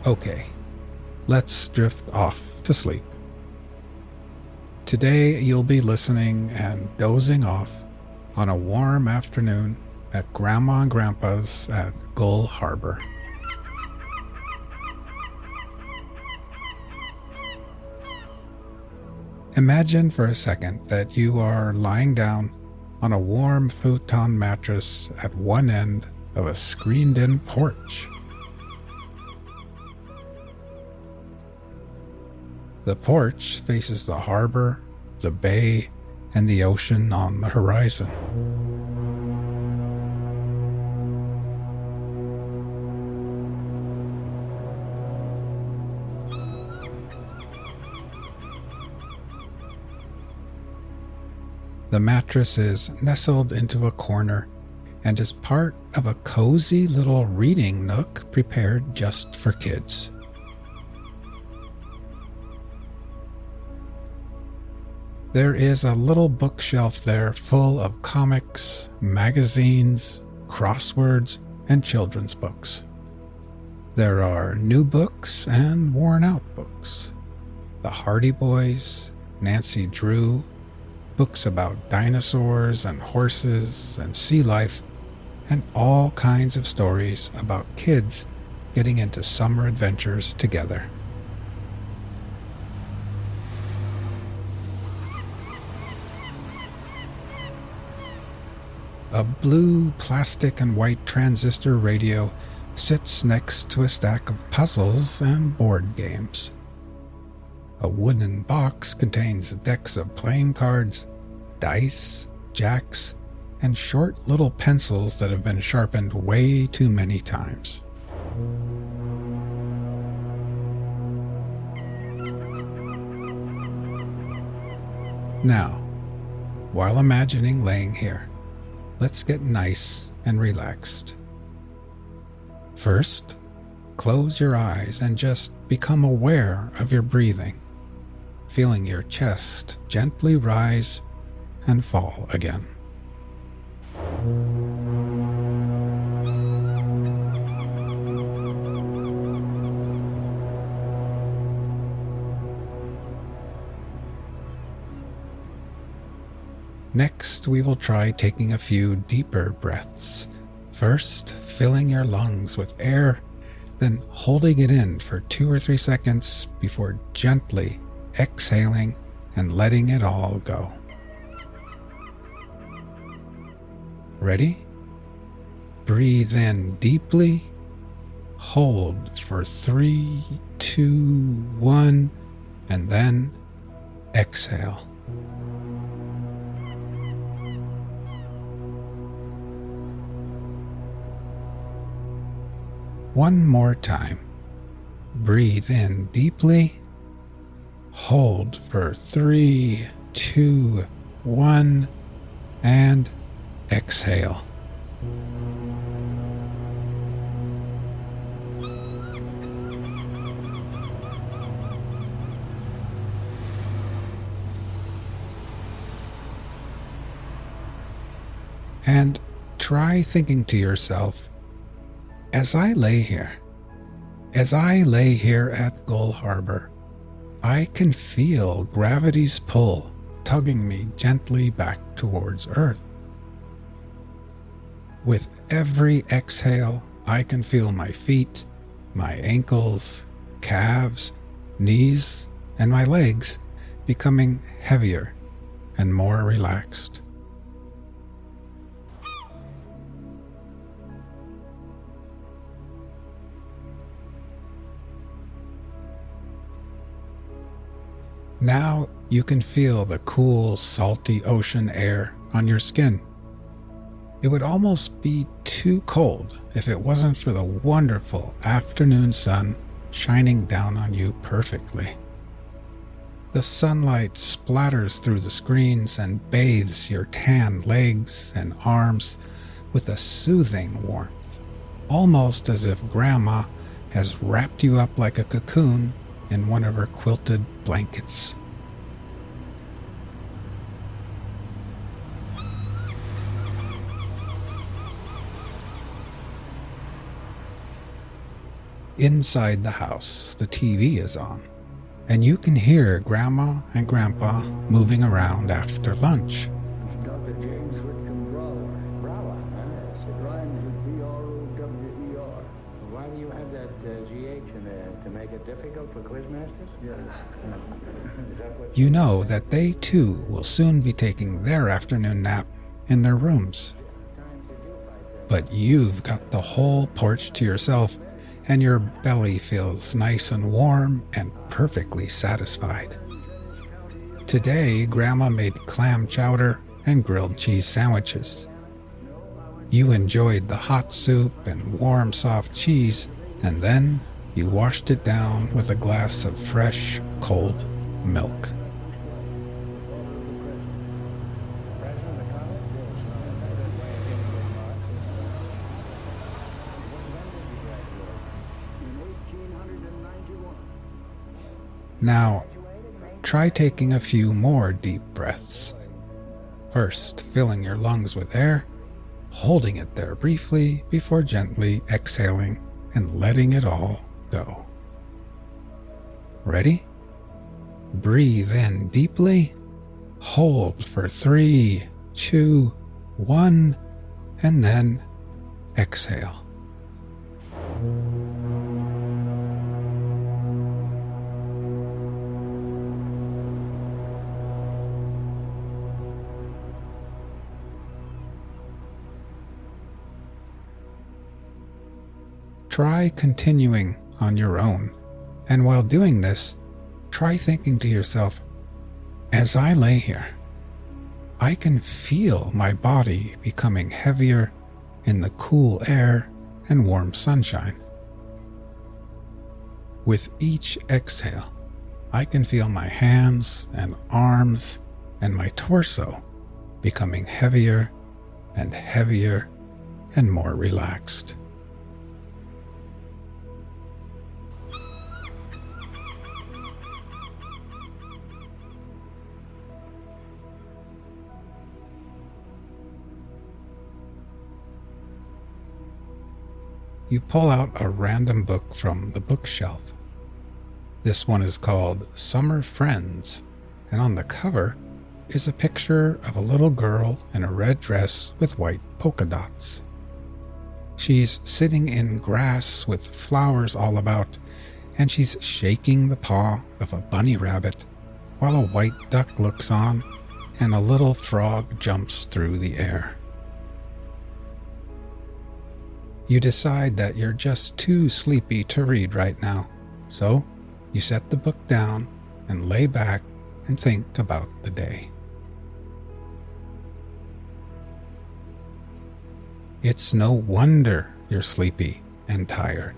Okay, let's drift off to sleep. Today you'll be listening and dozing off on a warm afternoon at Grandma and Grandpa's at Gull Harbor. Imagine for a second that you are lying down on a warm futon mattress at one end of a screened-in porch. The porch faces the harbor, the bay, and the ocean on the horizon. The mattress is nestled into a corner and is part of a cozy little reading nook prepared just for kids. There is a little bookshelf there full of comics, magazines, crosswords, and children's books. There are new books and worn-out books. The Hardy Boys, Nancy Drew, books about dinosaurs and horses and sea life, and all kinds of stories about kids getting into summer adventures together. A blue plastic and white transistor radio sits next to a stack of puzzles and board games. A wooden box contains decks of playing cards, dice, jacks, and short little pencils that have been sharpened way too many times. Now, while imagining laying here, let's get nice and relaxed. First, close your eyes and just become aware of your breathing, feeling your chest gently rise and fall again. Next, we will try taking a few deeper breaths. First, filling your lungs with air, then holding it in for 2 or 3 seconds before gently exhaling and letting it all go. Ready? Breathe in deeply, hold for 3, 2, 1, and then exhale. One more time. Breathe in deeply, hold for 3, 2, 1, and exhale. And try thinking to yourself, as I lay here at Gull Harbor, I can feel gravity's pull tugging me gently back towards Earth. With every exhale, I can feel my feet, my ankles, calves, knees, and my legs becoming heavier and more relaxed. Now you can feel the cool, salty ocean air on your skin. It would almost be too cold if it wasn't for the wonderful afternoon sun shining down on you perfectly. The sunlight splatters through the screens and bathes your tan legs and arms with a soothing warmth, almost as if Grandma has wrapped you up like a cocoon in one of her quilted blankets. Inside the house, the TV is on, and you can hear Grandma and Grandpa moving around after lunch. Dr. James Wolner. Yes, it rhymes with B-R-O-W-E-R. Why do you have that GH in there? To make it difficult for quizmasters? Yes. Is that what You know that they too will soon be taking their afternoon nap in their rooms. But you've got the whole porch to yourself, and your belly feels nice and warm and perfectly satisfied. Today, Grandma made clam chowder and grilled cheese sandwiches. You enjoyed the hot soup and warm, soft cheese, and then you washed it down with a glass of fresh, cold milk. Now, try taking a few more deep breaths. First, filling your lungs with air, holding it there briefly before gently exhaling and letting it all go. Ready? Breathe in deeply, hold for 3, 2, 1, and then exhale. Try continuing on your own, and while doing this, try thinking to yourself, as I lay here, I can feel my body becoming heavier in the cool air and warm sunshine. With each exhale, I can feel my hands and arms and my torso becoming heavier and heavier and more relaxed. You pull out a random book from the bookshelf. This one is called Summer Friends, and on the cover is a picture of a little girl in a red dress with white polka dots. She's sitting in grass with flowers all about, and she's shaking the paw of a bunny rabbit while a white duck looks on and a little frog jumps through the air. You decide that you're just too sleepy to read right now, so you set the book down and lay back and think about the day. It's no wonder you're sleepy and tired.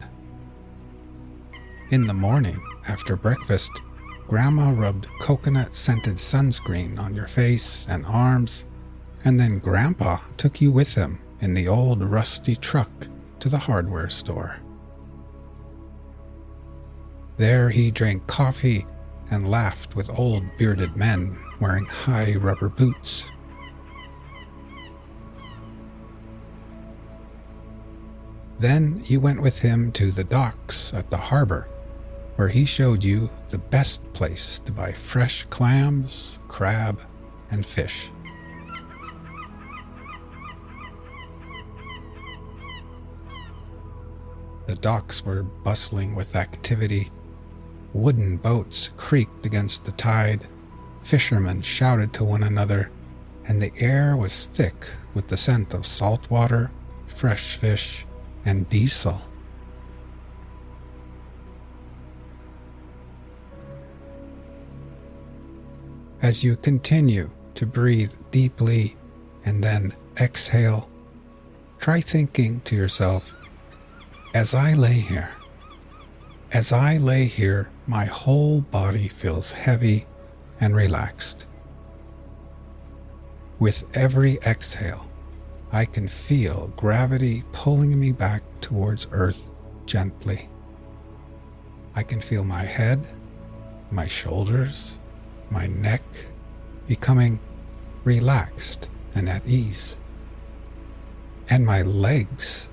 In the morning, after breakfast, Grandma rubbed coconut-scented sunscreen on your face and arms, and then Grandpa took you with him in the old rusty truck to the hardware store. There he drank coffee and laughed with old bearded men wearing high rubber boots. Then you went with him to the docks at the harbor, where he showed you the best place to buy fresh clams, crab, and fish. The docks were bustling with activity. Wooden boats creaked against the tide, fishermen shouted to one another, and the air was thick with the scent of salt water, fresh fish, and diesel. As you continue to breathe deeply and then exhale, try thinking to yourself, as I lay here, my whole body feels heavy and relaxed. With every exhale, I can feel gravity pulling me back towards Earth gently. I can feel my head, my shoulders, my neck becoming relaxed and at ease. And my legs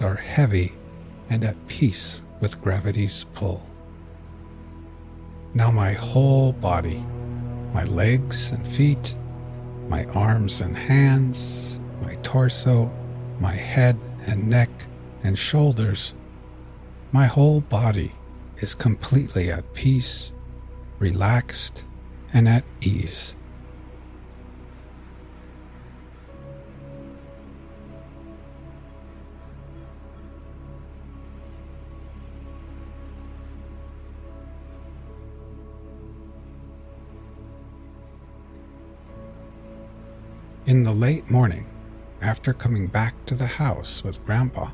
are heavy and at peace with gravity's pull. Now my whole body, my legs and feet, my arms and hands, my torso, my head and neck and shoulders, my whole body is completely at peace, relaxed, and at ease. In the late morning, after coming back to the house with Grandpa,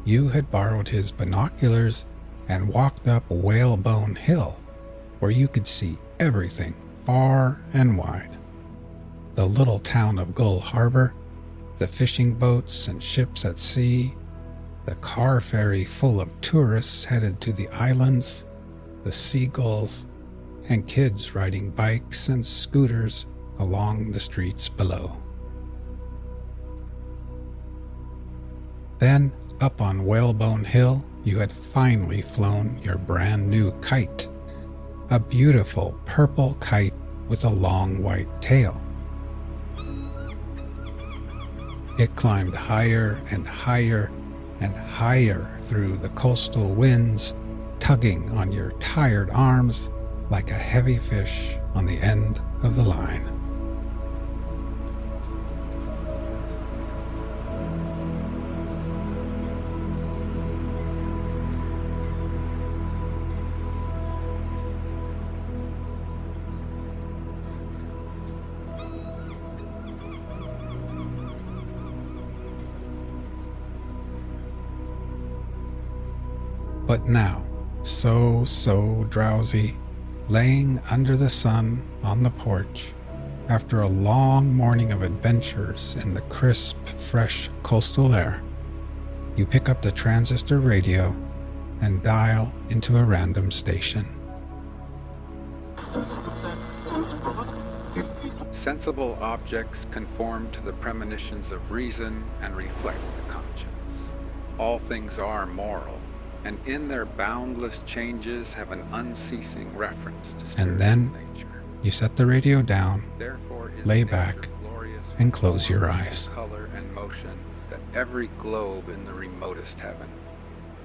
you had borrowed his binoculars and walked up Whalebone Hill, where you could see everything far and wide. The little town of Gull Harbor, the fishing boats and ships at sea, the car ferry full of tourists headed to the islands, the seagulls, and kids riding bikes and scooters along the streets below. Then, up on Whalebone Hill, you had finally flown your brand new kite, a beautiful purple kite with a long white tail. It climbed higher and higher and higher through the coastal winds, tugging on your tired arms like a heavy fish on the end of the line. But now, so drowsy, laying under the sun on the porch, after a long morning of adventures in the crisp, fresh coastal air, you pick up the transistor radio and dial into a random station. Sensible objects conform to the premonitions of reason and reflect the conscience. All things are moral, and in their boundless changes have an unceasing reference to spiritual And then nature. you set the radio down, Therefore is lay nature back, glorious and close your eyes. color and motion that every globe in the remotest heaven,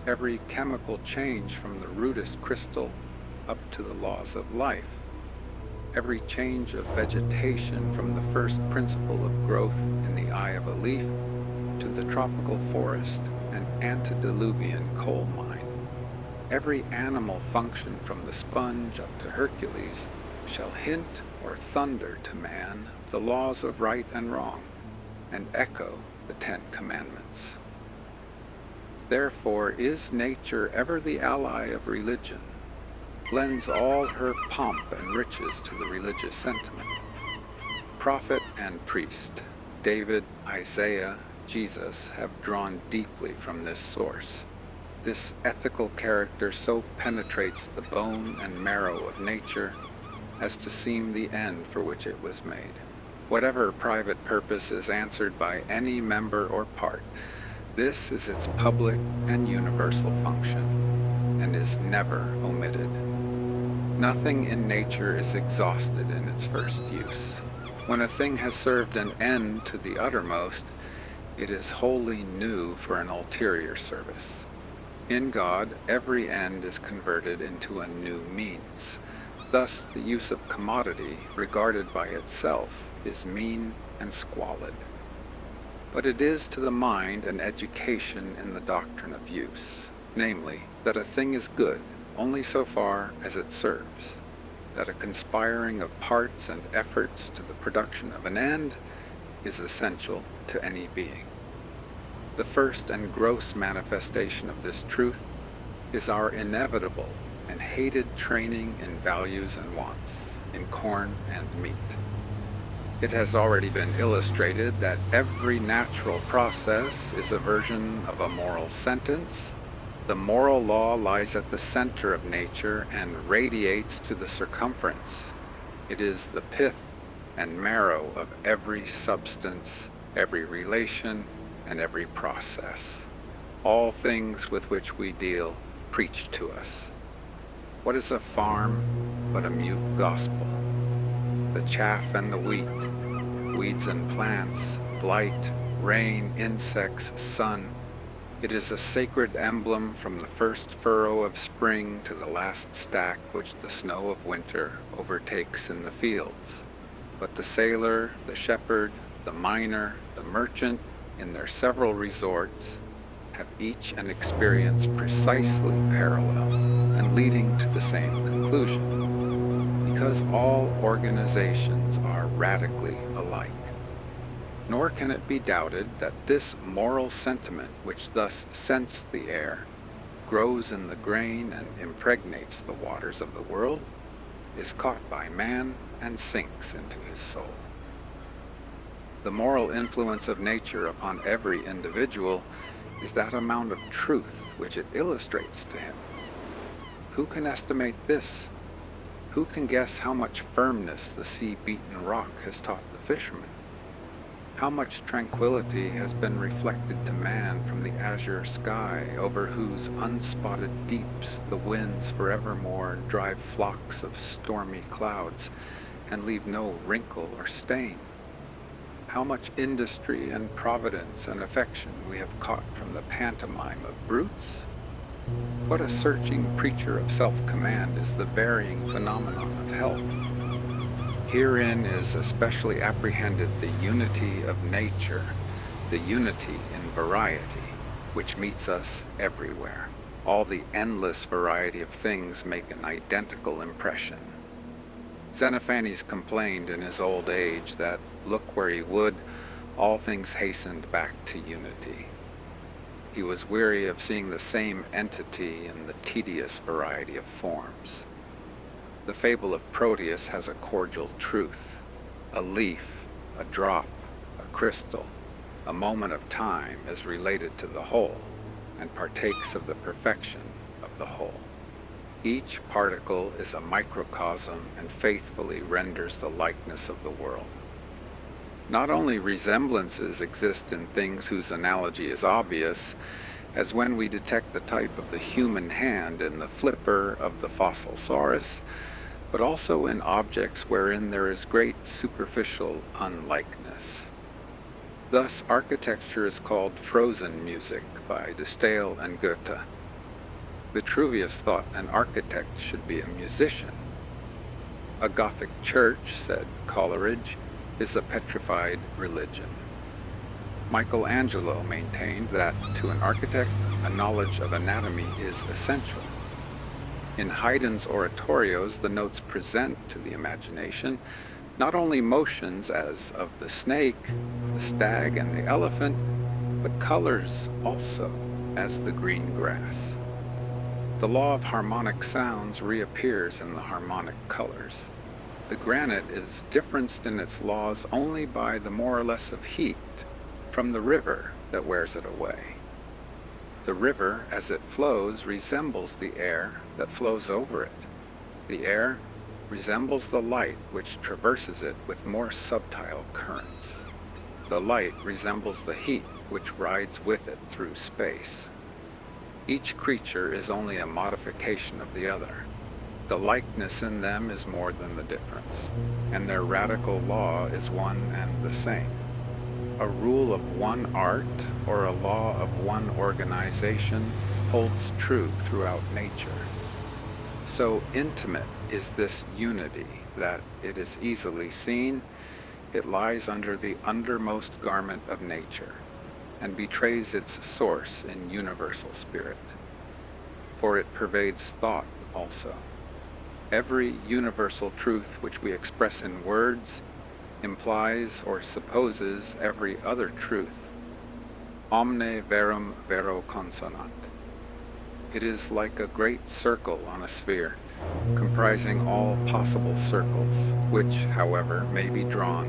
every chemical change from the rudest crystal up to the laws of life, every change of vegetation from the first principle of growth in the eye of a leaf to the tropical forest and antediluvian coal mine, every animal function from the sponge up to Hercules shall hint or thunder to man the laws of right and wrong, and echo the 10 Commandments. Therefore is nature ever the ally of religion, lends all her pomp and riches to the religious sentiment. Prophet and priest, David, Isaiah, Jesus have drawn deeply from this source. This ethical character so penetrates the bone and marrow of nature as to seem the end for which it was made. Whatever private purpose is answered by any member or part, this is its public and universal function, and is never omitted. Nothing in nature is exhausted in its first use. When a thing has served an end to the uttermost, it is wholly new for an ulterior service. In God, every end is converted into a new means. Thus, the use of commodity, regarded by itself, is mean and squalid. But it is to the mind an education in the doctrine of use, namely, that a thing is good only so far as it serves, that a conspiring of parts and efforts to the production of an end is essential to any being. The first and gross manifestation of this truth is our inevitable and hated training in values and wants, in corn and meat. It has already been illustrated that every natural process is a version of a moral sentence. The moral law lies at the center of nature and radiates to the circumference. It is the pith and marrow of every substance, every relation, and every process. all things with which we deal preach to us. What is a farm but a mute gospel? The chaff and the wheat, weeds and plants, blight, rain, insects, sun. It is a sacred emblem from the first furrow of spring to the last stack which the snow of winter overtakes in the fields. But the sailor, the shepherd, the miner, the merchant, in their several resorts, have each an experience precisely parallel and leading to the same conclusion, because all organizations are radically alike. Nor can it be doubted that this moral sentiment which thus scents the air, grows in the grain and impregnates the waters of the world, is caught by man and sinks into his soul. The moral influence of nature upon every individual is that amount of truth which it illustrates to him. Who can estimate this? Who can guess how much firmness the sea-beaten rock has taught the fisherman? How much tranquility has been reflected to man from the azure sky, over whose unspotted deeps the winds forevermore drive flocks of stormy clouds and leave no wrinkle or stain? How much industry and providence and affection we have caught from the pantomime of brutes? What a searching preacher of self-command is the varying phenomenon of health. Herein is especially apprehended the unity of nature, the unity in variety, which meets us everywhere. All the endless variety of things make an identical impression. Xenophanes complained in his old age that, look where he would, all things hastened back to unity. He was weary of seeing the same entity in the tedious variety of forms. The fable of Proteus has a cordial truth. A leaf, a drop, a crystal, a moment of time is related to the whole, and partakes of the perfection of the whole. Each particle is a microcosm and faithfully renders the likeness of the world. Not only resemblances exist in things whose analogy is obvious, as when we detect the type of the human hand in the flipper of the fossil saurus, but also in objects wherein there is great superficial unlikeness. Thus, architecture is called frozen music by de Stael and Goethe. Vitruvius thought an architect should be a musician. A Gothic church, said Coleridge, is a petrified religion. Michelangelo maintained that to an architect a knowledge of anatomy is essential. In Haydn's oratorios, the notes present to the imagination not only motions as of the snake, the stag, and the elephant, but colors also, as the green grass. The law of harmonic sounds reappears in the harmonic colors. The granite is differenced in its laws only by the more or less of heat from the river that wears it away. The river, as it flows, resembles the air that flows over it. The air resembles the light which traverses it with more subtle currents. The light resembles the heat which rides with it through space. Each creature is only a modification of the other. The likeness in them is more than the difference, and their radical law is one and the same. A rule of one art or a law of one organization holds true throughout nature. So intimate is this unity that it is easily seen. It lies under the undermost garment of nature, and betrays its source in universal spirit. For it pervades thought also. Every universal truth which we express in words implies or supposes every other truth. Omne verum vero consonant. It is like a great circle on a sphere, comprising all possible circles, which, however, may be drawn,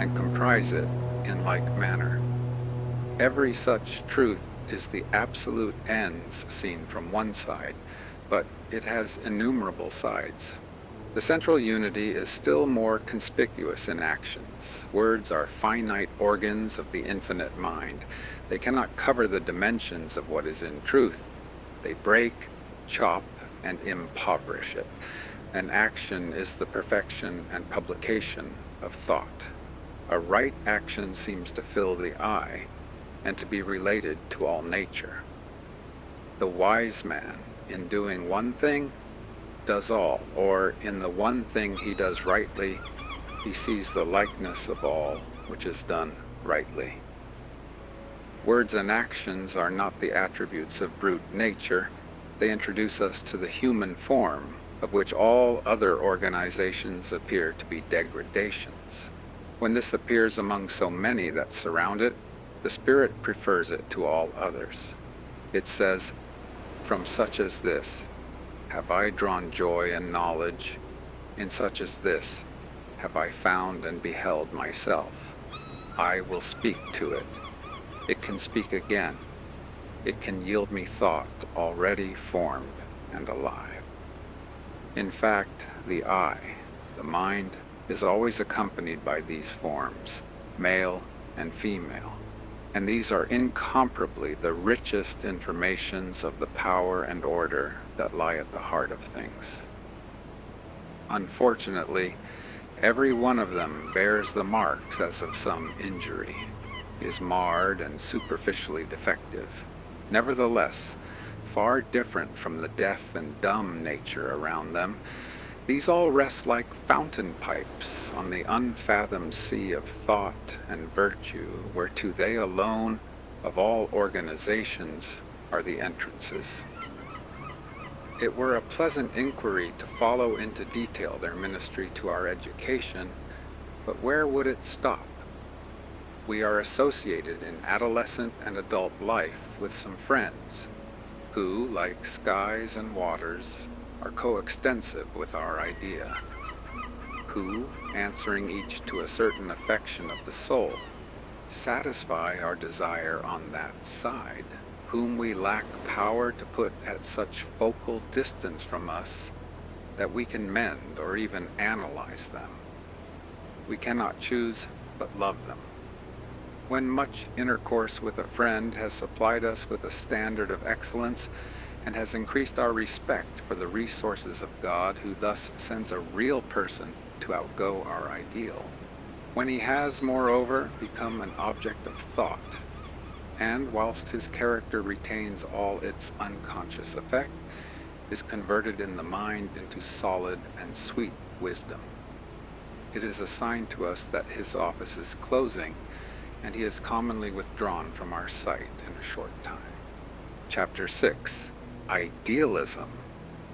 and comprise it in like manner. Every such truth is the absolute ends seen from one side, but it has innumerable sides. The central unity is still more conspicuous in actions. Words are finite organs of the infinite mind. They cannot cover the dimensions of what is in truth. They break, chop, and impoverish it. An action is the perfection and publication of thought. A right action seems to fill the eye and to be related to all nature. The wise man, in doing one thing, does all, or in the one thing he does rightly, he sees the likeness of all which is done rightly. Words and actions are not the attributes of brute nature. They introduce us to the human form, of which all other organizations appear to be degradations. When this appears among so many that surround it, the spirit prefers it to all others. It says, "From such as this have I drawn joy and knowledge, in such as this have I found and beheld myself. I will speak to it. It can speak again. It can yield me thought already formed and alive." In fact, the I, the mind, is always accompanied by these forms, male and female, and these are incomparably the richest informations of the power and order that lie at the heart of things. Unfortunately, every one of them bears the marks as of some injury, is marred and superficially defective. Nevertheless, far different from the deaf and dumb nature around them, these all rest like fountain pipes on the unfathomed sea of thought and virtue, whereto they alone, of all organizations, are the entrances. It were a pleasant inquiry to follow into detail their ministry to our education, but where would it stop? We are associated in adolescent and adult life with some friends, who, like skies and waters, are coextensive with our idea, who, answering each to a certain affection of the soul, satisfy our desire on that side, whom we lack power to put at such focal distance from us that we can mend or even analyze them. We cannot choose but love them. When much intercourse with a friend has supplied us with a standard of excellence and has increased our respect for the resources of God, who thus sends a real person to outgo our ideal, when he has, moreover, become an object of thought, and whilst his character retains all its unconscious effect, is converted in the mind into solid and sweet wisdom, it is a sign to us that his office is closing, and he is commonly withdrawn from our sight in a short time. Chapter 6. Idealism.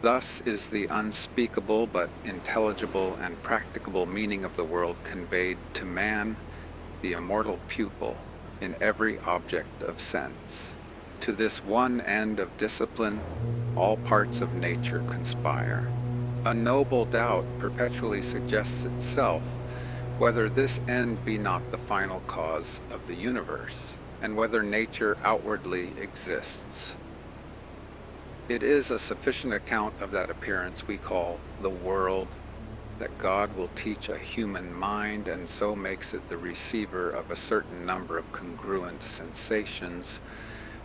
Thus is the unspeakable but intelligible and practicable meaning of the world conveyed to man, the immortal pupil, in every object of sense. To this one end of discipline, all parts of nature conspire. A noble doubt perpetually suggests itself whether this end be not the final cause of the universe, and whether nature outwardly exists. It is a sufficient account of that appearance we call the world, that God will teach a human mind and so makes it the receiver of a certain number of congruent sensations,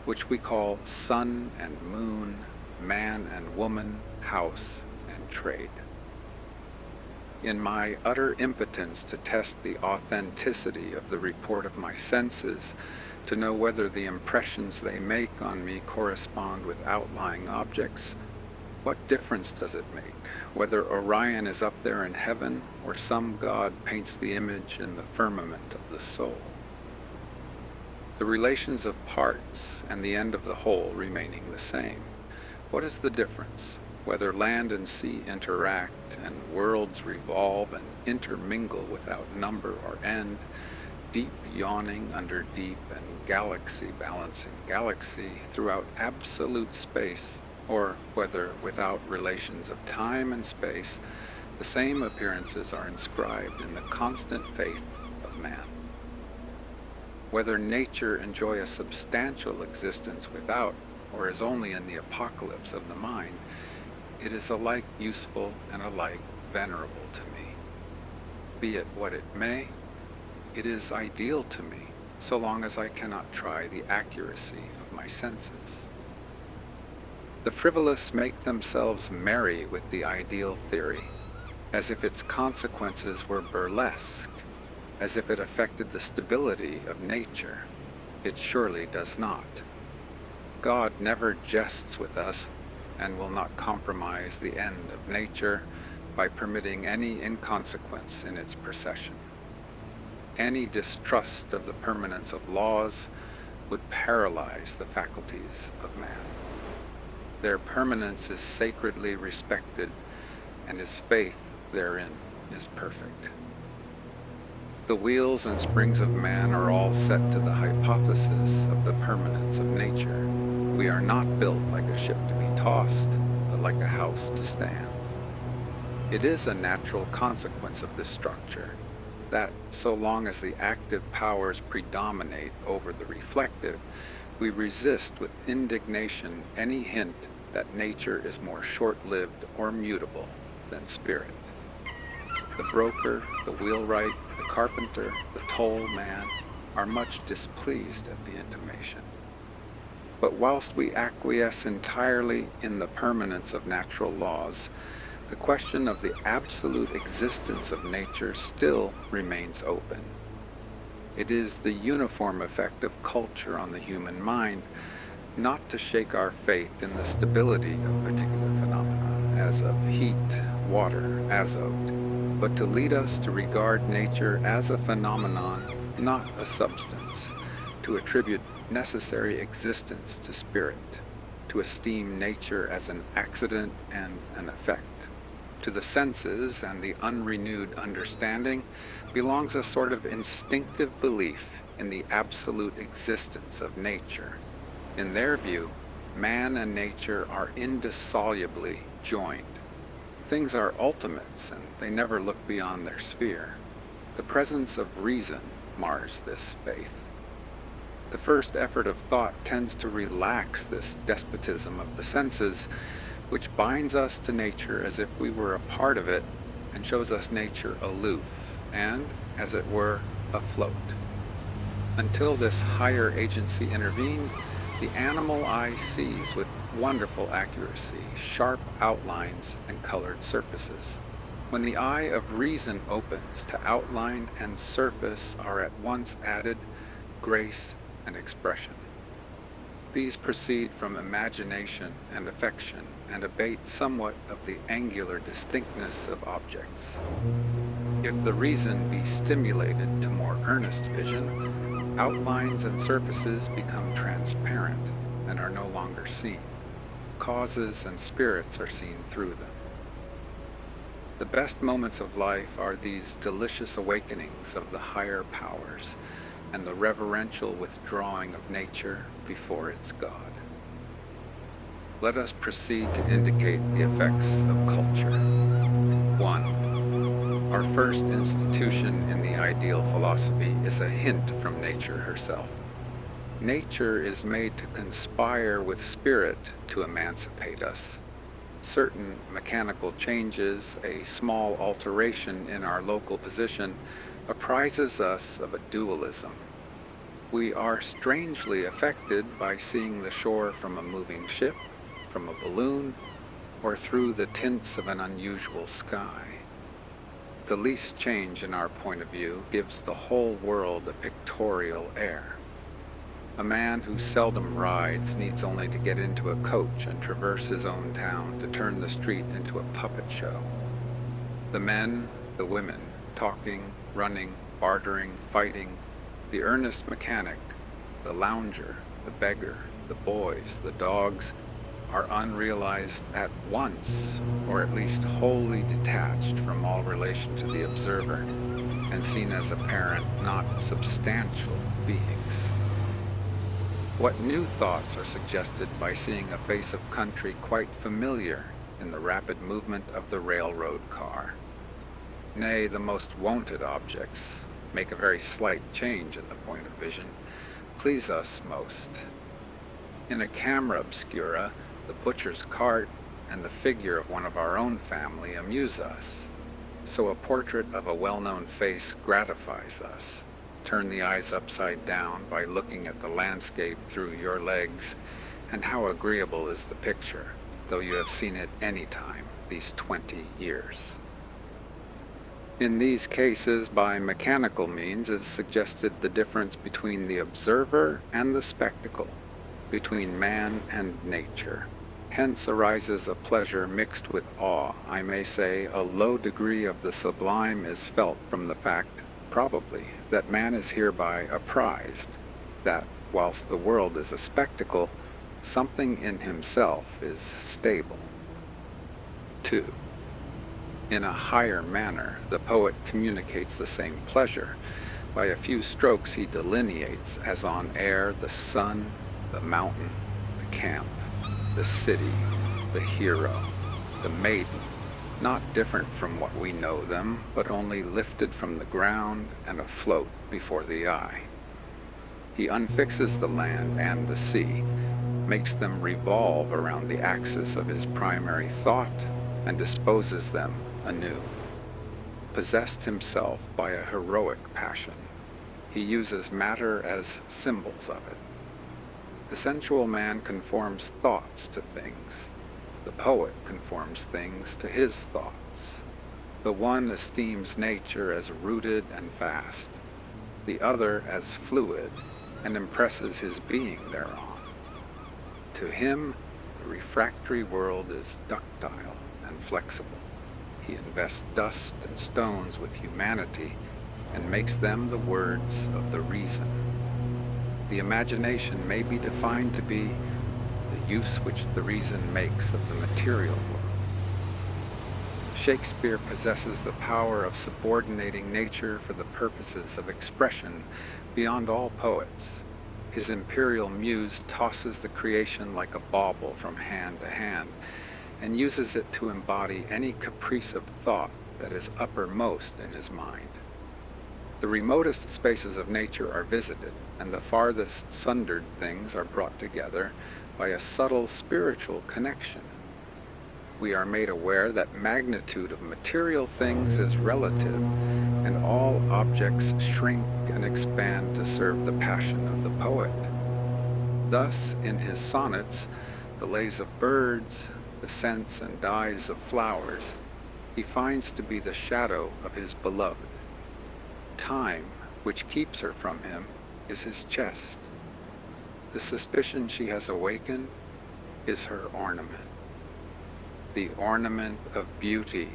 which we call sun and moon, man and woman, house and trade. In my utter impotence to test the authenticity of the report of my senses, to know whether the impressions they make on me correspond with outlying objects, what difference does it make whether Orion is up there in heaven or some god paints the image in the firmament of the soul? The relations of parts and the end of the whole remaining the same, what is the difference whether land and sea interact and worlds revolve and intermingle without number or end, deep yawning under deep and galaxy balancing galaxy throughout absolute space, or whether without relations of time and space the same appearances are inscribed in the constant faith of man? Whether nature enjoy a substantial existence without, or is only in the apocalypse of the mind, it is alike useful and alike venerable to me. Be it what it may, it is ideal to me, so long as I cannot try the accuracy of my senses. The frivolous make themselves merry with the ideal theory, as if its consequences were burlesque, as if it affected the stability of nature. It surely does not. God never jests with us, and will not compromise the end of nature by permitting any inconsequence in its procession. Any distrust of the permanence of laws would paralyze the faculties of man. Their permanence is sacredly respected, and his faith therein is perfect. The wheels and springs of man are all set to the hypothesis of the permanence of nature. We are not built like a ship to be tossed, but like a house to stand. It is a natural consequence of this structure that, so long as the active powers predominate over the reflective, we resist with indignation any hint that nature is more short-lived or mutable than spirit. The broker, the wheelwright, the carpenter, the toll man are much displeased at the intimation. But whilst we acquiesce entirely in the permanence of natural laws, the question of the absolute existence of nature still remains open. It is the uniform effect of culture on the human mind not to shake our faith in the stability of particular phenomena, as of heat, water, azote, but to lead us to regard nature as a phenomenon, not a substance, to attribute necessary existence to spirit, to esteem nature as an accident and an effect. To the senses and the unrenewed understanding belongs a sort of instinctive belief in the absolute existence of nature. In their view, man and nature are indissolubly joined. Things are ultimates, and they never look beyond their sphere. The presence of reason mars this faith. The first effort of thought tends to relax this despotism of the senses, which binds us to nature as if we were a part of it, and shows us nature aloof and, as it were, afloat. Until this higher agency intervenes, the animal eye sees with wonderful accuracy sharp outlines and colored surfaces. When the eye of reason opens, to outline and surface are at once added grace and expression. These proceed from imagination and affection, and abate somewhat of the angular distinctness of objects. If the reason be stimulated to more earnest vision, outlines and surfaces become transparent and are no longer seen. Causes and spirits are seen through them. The best moments of life are these delicious awakenings of the higher powers, and the reverential withdrawing of nature before its God. Let us proceed to indicate the effects of culture. 1. Our first institution in the ideal philosophy is a hint from nature herself. Nature is made to conspire with spirit to emancipate us. Certain mechanical changes, a small alteration in our local position, apprises us of a dualism. We are strangely affected by seeing the shore from a moving ship, from a balloon, or through the tints of an unusual sky. The least change in our point of view gives the whole world a pictorial air. A man who seldom rides needs only to get into a coach and traverse his own town to turn the street into a puppet show. The men, the women, talking, running, bartering, fighting, the earnest mechanic, the lounger, the beggar, the boys, the dogs, are unrealized at once, or at least wholly detached from all relation to the observer, and seen as apparent, not substantial beings. What new thoughts are suggested by seeing a face of country quite familiar in the rapid movement of the railroad car? Nay, the most wonted objects make a very slight change in the point of vision, please us most. In a camera obscura, the butcher's cart and the figure of one of our own family amuse us. So a portrait of a well-known face gratifies us. Turn the eyes upside down by looking at the landscape through your legs, and how agreeable is the picture, though you have seen it any time these 20 years. In these cases, by mechanical means, is suggested the difference between the observer and the spectacle, between man and nature. Hence arises a pleasure mixed with awe. I may say a low degree of the sublime is felt from the fact, probably, that man is hereby apprised that, whilst the world is a spectacle, something in himself is stable. 2. In a higher manner, the poet communicates the same pleasure. By a few strokes he delineates, as on air, the sun, the mountain, the camp, the city, the hero, the maiden, not different from what we know them, but only lifted from the ground and afloat before the eye. He unfixes the land and the sea, makes them revolve around the axis of his primary thought, and disposes them anew. Possessed himself by a heroic passion, he uses matter as symbols of it. The sensual man conforms thoughts to things. The poet conforms things to his thoughts. The one esteems nature as rooted and fast, the other as fluid, and impresses his being thereon. To him, the refractory world is ductile and flexible. He invests dust and stones with humanity and makes them the words of the reason. The imagination may be defined to be the use which the reason makes of the material world. Shakespeare possesses the power of subordinating nature for the purposes of expression beyond all poets. His imperial muse tosses the creation like a bauble from hand to hand, and uses it to embody any caprice of thought that is uppermost in his mind. The remotest spaces of nature are visited, and the farthest sundered things are brought together by a subtle spiritual connection. We are made aware that magnitude of material things is relative, and all objects shrink and expand to serve the passion of the poet. Thus, in his sonnets, the lays of birds, the scents and dyes of flowers, he finds to be the shadow of his beloved. Time, which keeps her from him, is his chest. The suspicion she has awakened is her ornament. The ornament of beauty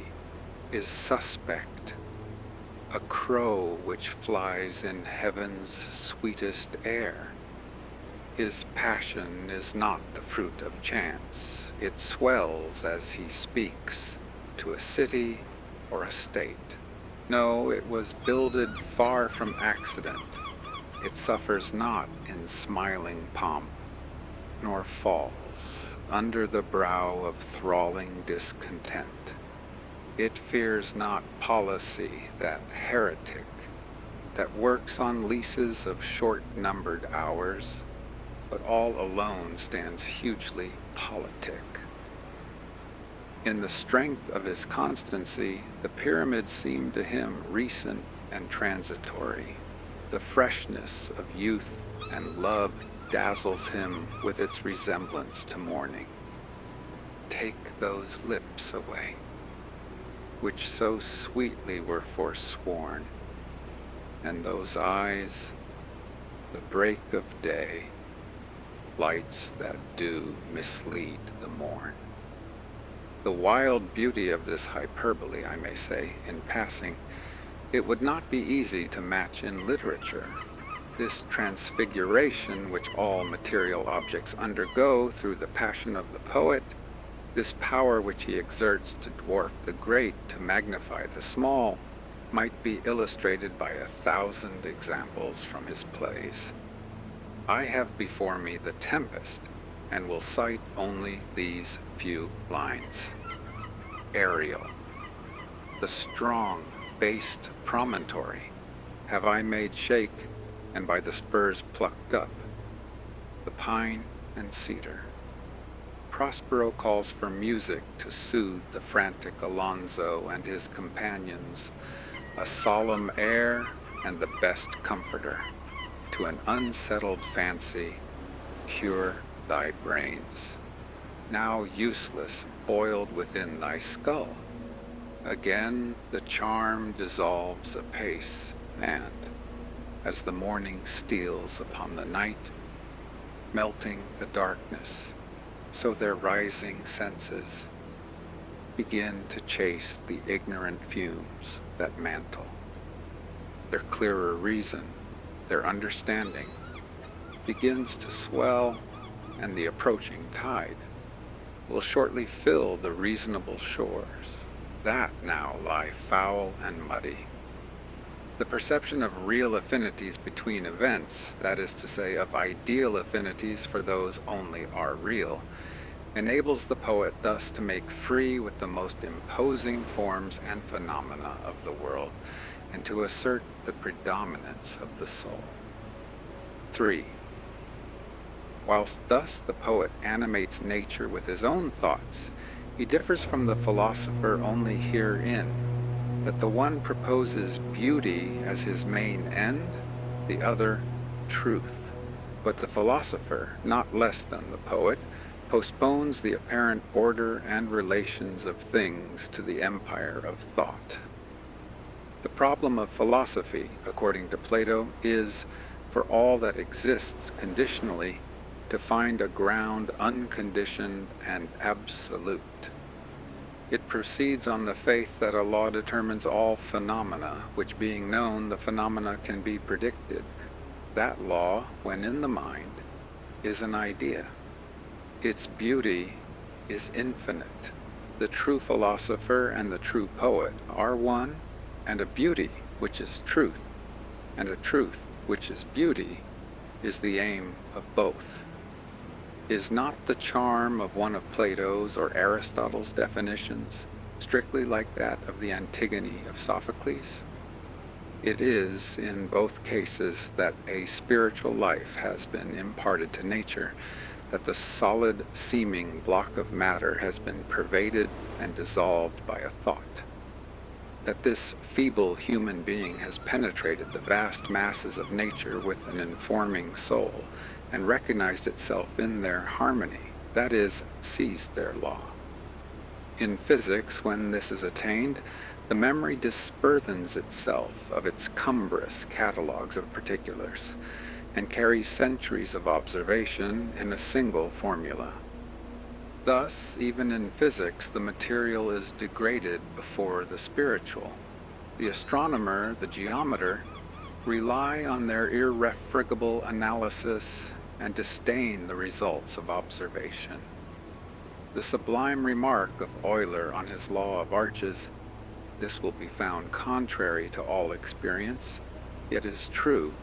is suspect, a crow which flies in heaven's sweetest air. His passion is not the fruit of chance. It swells as he speaks to a city or a state. No, it was builded far from accident. It suffers not in smiling pomp, nor falls under the brow of thralling discontent. It fears not policy, that heretic, that works on leases of short-numbered hours, but all alone stands hugely politic. In the strength of his constancy, the pyramids seem to him recent and transitory. The freshness of youth and love dazzles him with its resemblance to morning. Take those lips away, which so sweetly were forsworn, and those eyes, the break of day, lights that do mislead the morn. The wild beauty of this hyperbole, I may say, in passing, it would not be easy to match in literature. This transfiguration which all material objects undergo through the passion of the poet, this power which he exerts to dwarf the great, to magnify the small, might be illustrated by 1,000 examples from his plays. I have before me The Tempest, and will cite only these few lines. Ariel, the strong, based promontory, have I made shake, and by the spurs plucked up, the pine and cedar. Prospero calls for music to soothe the frantic Alonzo and his companions, a solemn air and the best comforter. To an unsettled fancy, cure thy brains, now useless, boiled within thy skull. Again the charm dissolves apace, and, as the morning steals upon the night, melting the darkness, so their rising senses begin to chase the ignorant fumes that mantle. Their clearer reason, their understanding, begins to swell, and the approaching tide will shortly fill the reasonable shores that now lie foul and muddy. The perception of real affinities between events, that is to say, of ideal affinities for those only are real, enables the poet thus to make free with the most imposing forms and phenomena of the world, and to assert the predominance of the soul. 3. Whilst thus the poet animates nature with his own thoughts, he differs from the philosopher only herein, that the one proposes beauty as his main end, the other truth. But the philosopher, not less than the poet, postpones the apparent order and relations of things to the empire of thought. The problem of philosophy, according to Plato, is, for all that exists conditionally, to find a ground unconditioned and absolute. It proceeds on the faith that a law determines all phenomena, which being known, the phenomena can be predicted. That law, when in the mind, is an idea. Its beauty is infinite. The true philosopher and the true poet are one, and a beauty, which is truth, and a truth, which is beauty, is the aim of both. Is not the charm of one of Plato's or Aristotle's definitions strictly like that of the Antigone of Sophocles? It is, in both cases, that a spiritual life has been imparted to nature, that the solid seeming block of matter has been pervaded and dissolved by a thought, that this feeble human being has penetrated the vast masses of nature with an informing soul, and recognized itself in their harmony, that is, seized their law. In physics, when this is attained, the memory disburthens itself of its cumbrous catalogues of particulars, and carries centuries of observation in a single formula. Thus, even in physics, the material is degraded before the spiritual. The astronomer, the geometer, rely on their irrefragable analysis and disdain the results of observation. The sublime remark of Euler on his law of arches, "This will be found contrary to all experience, yet is true,"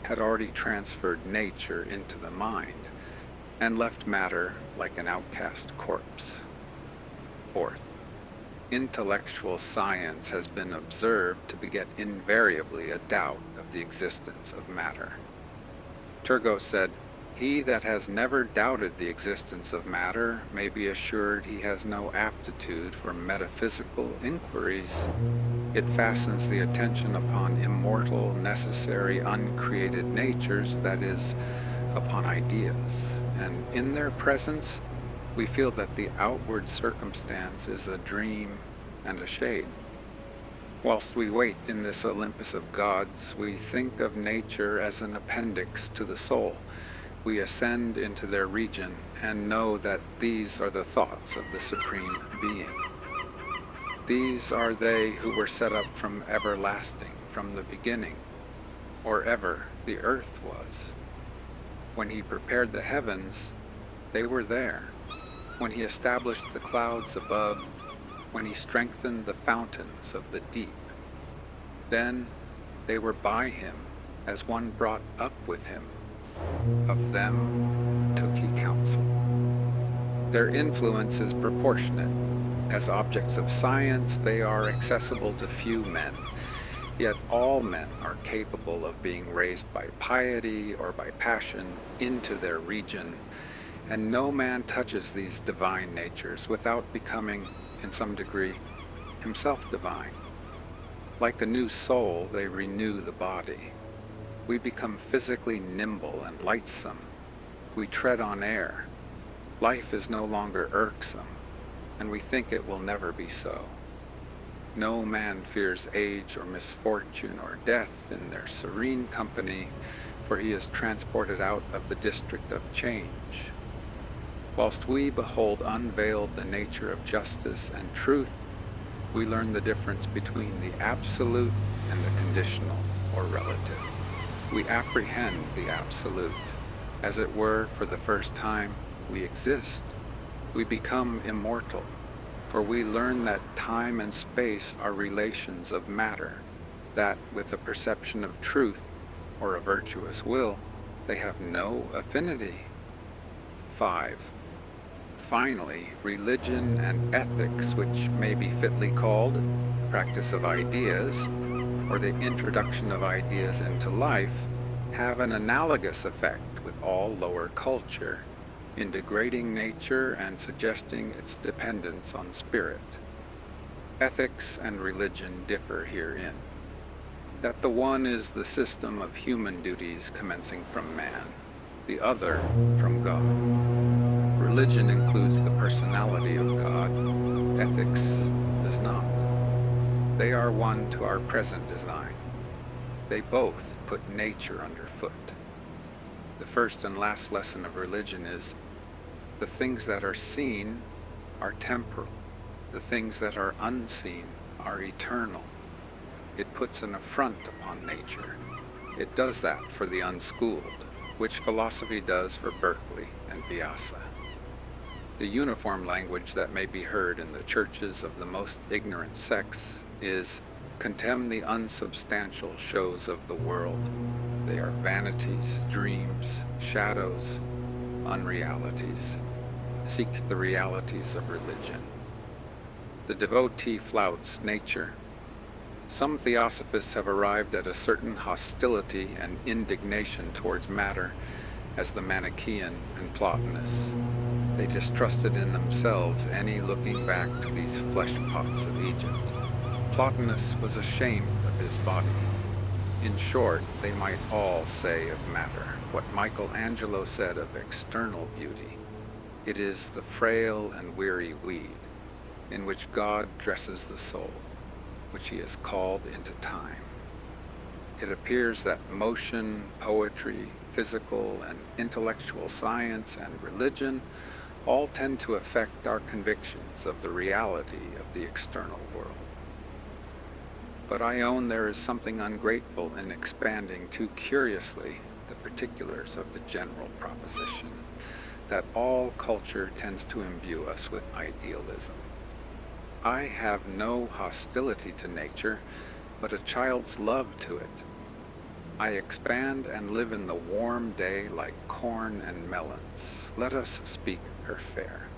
had already transferred nature into the mind, and left matter like an outcast corpse. 4th, intellectual science has been observed to beget invariably a doubt of the existence of matter. Turgot said, "He that has never doubted the existence of matter may be assured he has no aptitude for metaphysical inquiries. It fastens the attention upon immortal, necessary, uncreated natures, that is, upon ideas, and in their presence we feel that the outward circumstance is a dream and a shade. Whilst we wait in this Olympus of gods, we think of nature as an appendix to the soul. We ascend into their region and know that these are the thoughts of the Supreme Being. These are they who were set up from everlasting, from the beginning, or ever the earth was. When he prepared the heavens, they were there. When he established the clouds above, when he strengthened the fountains of the deep, then they were by him, as one brought up with him. Of them took he counsel. Their influence is proportionate. As objects of science, they are accessible to few men, yet all men are capable of being raised by piety or by passion into their region, And no man touches these divine natures without becoming, in some degree, himself divine. Like a new soul, they renew the body. We become physically nimble and lightsome. We tread on air. Life is no longer irksome, and we think it will never be so. No man fears age or misfortune or death in their serene company, for he is transported out of the district of change. Whilst we behold unveiled the nature of justice and truth, we learn the difference between the absolute and the conditional or relative. We apprehend the absolute. As it were, for the first time, we exist. We become immortal, for we learn that time and space are relations of matter, that with a perception of truth or a virtuous will, they have no affinity. 5. Finally, religion and ethics, which may be fitly called practice of ideas, or the introduction of ideas into life, have an analogous effect with all lower culture, in degrading nature and suggesting its dependence on spirit. Ethics and religion differ herein, that the one is the system of human duties commencing from man, the other from God. Religion includes the personality of God. Ethics does not. They are one to our present design. They both put nature underfoot. The first and last lesson of religion is, the things that are seen are temporal. The things that are unseen are eternal. It puts an affront upon nature. It does that for the unschooled, which philosophy does for Berkeley and Vyasa. The uniform language that may be heard in the churches of the most ignorant sects is, contemn the unsubstantial shows of the world. They are vanities, dreams, shadows, unrealities. Seek the realities of religion. The devotee flouts nature. Some theosophists have arrived at a certain hostility and indignation towards matter, as the Manichaean and Platonists. They distrusted in themselves any looking back to these flesh pots of Egypt. Plotinus was ashamed of his body. In short, they might all say of matter what Michelangelo said of external beauty. It is the frail and weary weed, in which God dresses the soul, which he has called into time. It appears that motion, poetry, physical and intellectual science, and religion all tend to affect our convictions of the reality of the external world. But I own there is something ungrateful in expanding too curiously the particulars of the general proposition, that all culture tends to imbue us with idealism. I have no hostility to nature, but a child's love to it. I expand and live in the warm day like corn and melons. Let us speak her fair.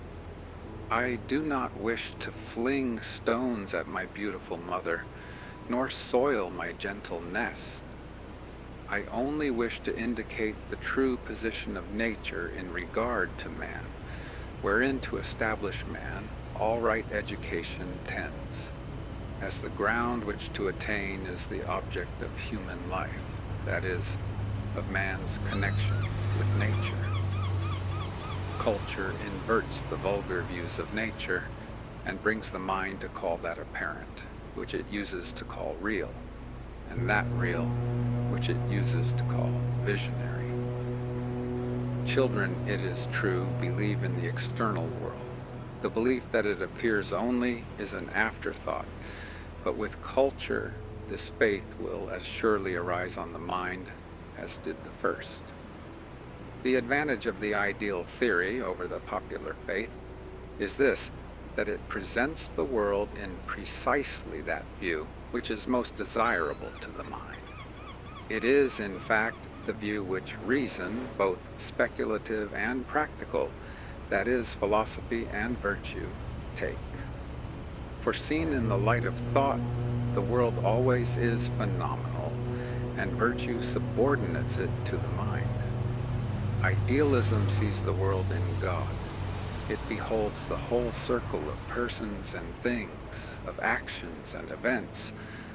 I do not wish to fling stones at my beautiful mother, nor soil my gentle nest. I only wish to indicate the true position of nature in regard to man, wherein to establish man all right education tends, as the ground which to attain is the object of human life, that is, of man's connection with nature. Culture inverts the vulgar views of nature and brings the mind to call that apparent, which it uses to call real, and that real, which it uses to call visionary. Children, it is true, believe in the external world. The belief that it appears only is an afterthought, but with culture, this faith will as surely arise on the mind as did the first. The advantage of the ideal theory over the popular faith is this, that it presents the world in precisely that view which is most desirable to the mind. It is, in fact, the view which reason, both speculative and practical, that is, philosophy and virtue, take. For seen in the light of thought, the world always is phenomenal, and virtue subordinates it to the mind. Idealism sees the world in God. It beholds the whole circle of persons and things, of actions and events,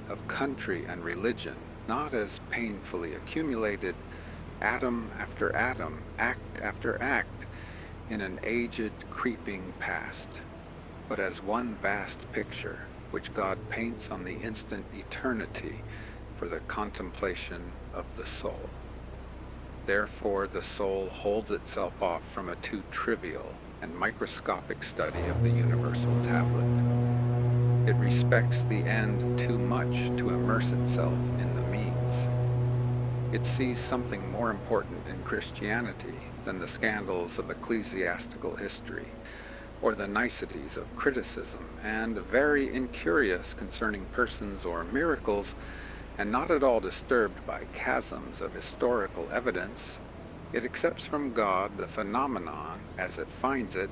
of country and religion, not as painfully accumulated atom after atom, act after act, in an aged, creeping past, but as one vast picture which God paints on the instant eternity for the contemplation of the soul. Therefore the soul holds itself off from a too trivial and microscopic study of the universal tablet. It respects the end too much to immerse itself in the means. It sees something more important in Christianity than the scandals of ecclesiastical history, or the niceties of criticism, and very incurious concerning persons or miracles, and not at all disturbed by chasms of historical evidence. It accepts from God the phenomenon as it finds it,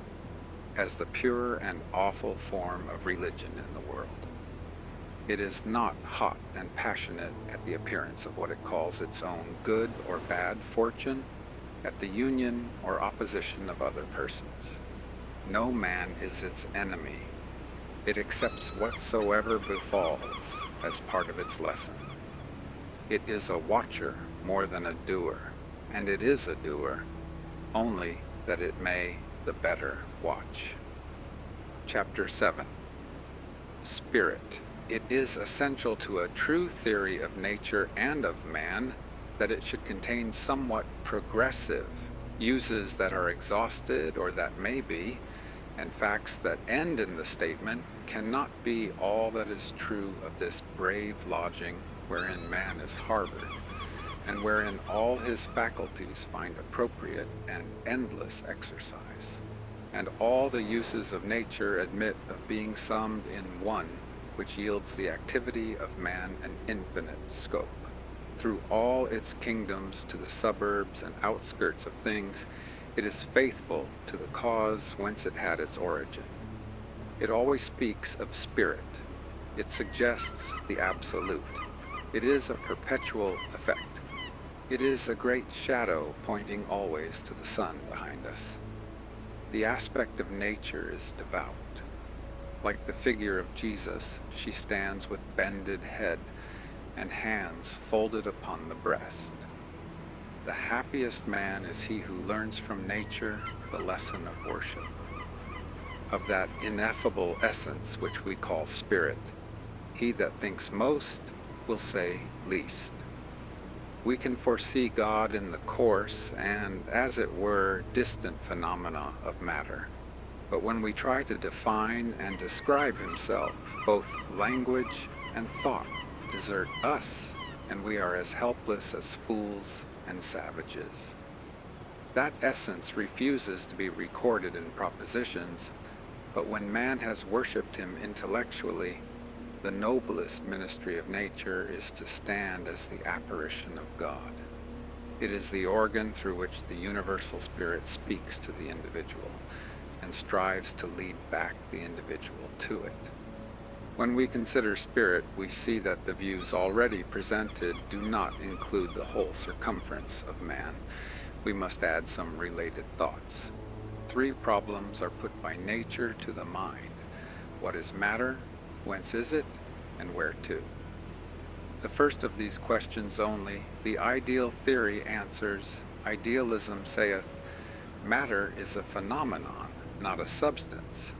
as the pure and awful form of religion in the world. It is not hot and passionate at the appearance of what it calls its own good or bad fortune, at the union or opposition of other persons. No man is its enemy. It accepts whatsoever befalls as part of its lesson. It is a watcher more than a doer, and it is a doer, only that it may the better watch. Chapter 7. Spirit. It is essential to a true theory of nature and of man that it should contain somewhat progressive uses that are exhausted or that may be, and facts that end in the statement cannot be all that is true of this brave lodging wherein man is harbored, and wherein all his faculties find appropriate and endless exercise, and all the uses of nature admit of being summed in one, which yields the activity of man an infinite scope. Through all its kingdoms to the suburbs and outskirts of things, it is faithful to the cause whence it had its origin. It always speaks of spirit. It suggests the absolute. It is a perpetual effect. It is a great shadow pointing always to the sun behind us. The aspect of nature is devout. Like the figure of Jesus, she stands with bended head and hands folded upon the breast. The happiest man is he who learns from nature the lesson of worship, of that ineffable essence which we call spirit. He that thinks most will say least. We can foresee God in the coarse and, as it were, distant phenomena of matter. But when we try to define and describe himself, both language and thought desert us, and we are as helpless as fools and savages. That essence refuses to be recorded in propositions, but when man has worshipped him intellectually, the noblest ministry of nature is to stand as the apparition of God. It is the organ through which the universal spirit speaks to the individual and strives to lead back the individual to it. When we consider spirit, we see that the views already presented do not include the whole circumference of man. We must add some related thoughts. 3 problems are put by nature to the mind. What is matter? Whence is it? And where to? The first of these questions only, the ideal theory answers. Idealism saith, matter is a phenomenon, not a substance.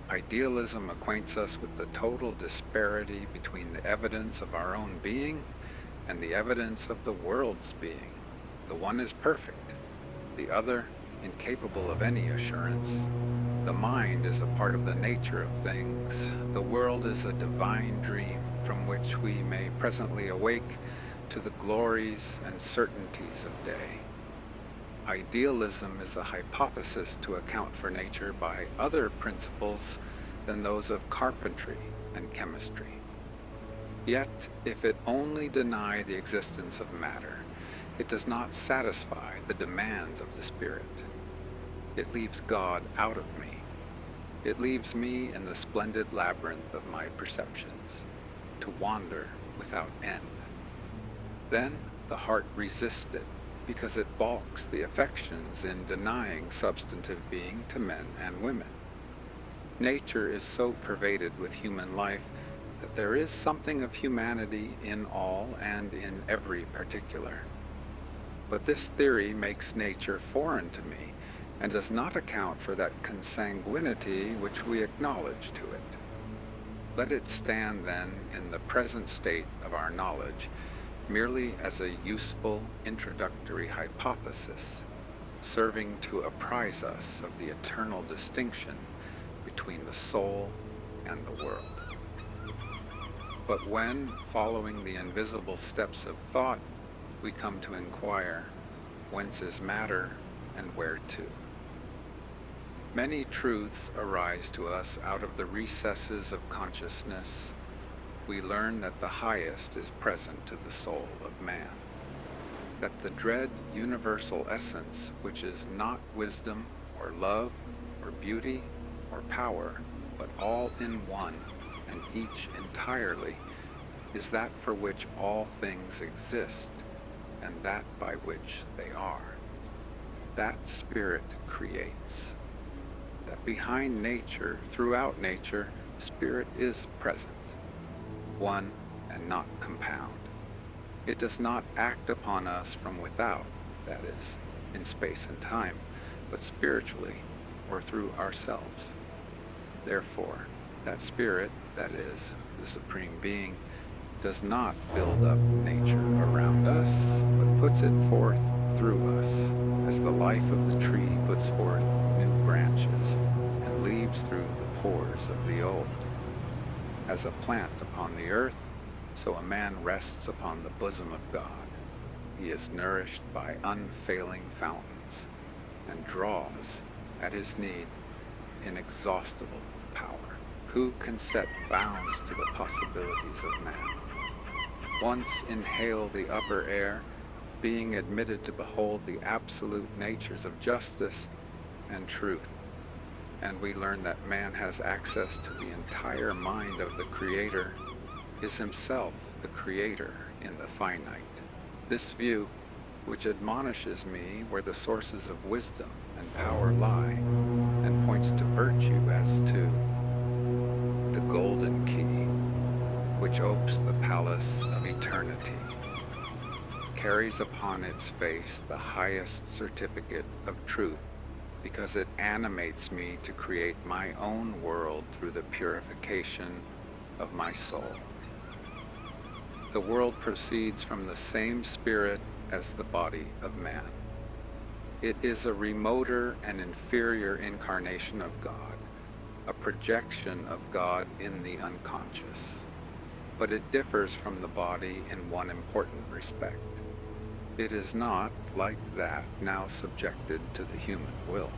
Idealism acquaints us with the total disparity between the evidence of our own being and the evidence of the world's being. The one is perfect, the other incapable of any assurance. The mind is a part of the nature of things. The world is a divine dream from which we may presently awake to the glories and certainties of day. Idealism is a hypothesis to account for nature by other principles than those of carpentry and chemistry. Yet, if it only deny the existence of matter, it does not satisfy the demands of the spirit. It leaves God out of me. It leaves me in the splendid labyrinth of my perceptions, to wander without end. Then the heart resists it because it balks the affections in denying substantive being to men and women. Nature is so pervaded with human life that there is something of humanity in all and in every particular. But this theory makes nature foreign to me and does not account for that consanguinity which we acknowledge to it. Let it stand then in the present state of our knowledge merely as a useful introductory hypothesis, serving to apprise us of the eternal distinction between the soul and the world. But when, following the invisible steps of thought, we come to inquire, whence is matter and where to? Many truths arise to us out of the recesses of consciousness. We learn that the highest is present to the soul of man, that the dread universal essence, which is not wisdom or love or beauty or power, but all in one and each entirely, is that for which all things exist, and that by which they are. That spirit creates. That behind nature, throughout nature, spirit is present, one and not compound. It does not act upon us from without, that is, in space and time, but spiritually, or through ourselves. Therefore, that spirit, that is, the Supreme Being, does not build up nature around us, but puts it forth through us, as the life of the tree puts forth new branches, and leaves through the pores of the old. As a plant upon the earth, so a man rests upon the bosom of God. He is nourished by unfailing fountains, and draws, at his need, inexhaustible power. Who can set bounds to the possibilities of man? Once inhale the upper air, being admitted to behold the absolute natures of justice and truth, and we learn that man has access to the entire mind of the Creator, is himself the Creator in the finite. This view, which admonishes me where the sources of wisdom and power lie, and points to virtue as to the golden key, which opes the palace of eternity, carries upon its face the highest certificate of truth, because it animates me to create my own world through the purification of my soul. The world proceeds from the same spirit as the body of man. It is a remoter and inferior incarnation of God, a projection of God in the unconscious. But it differs from the body in one important respect. It is not, like that, now subjected to the human will.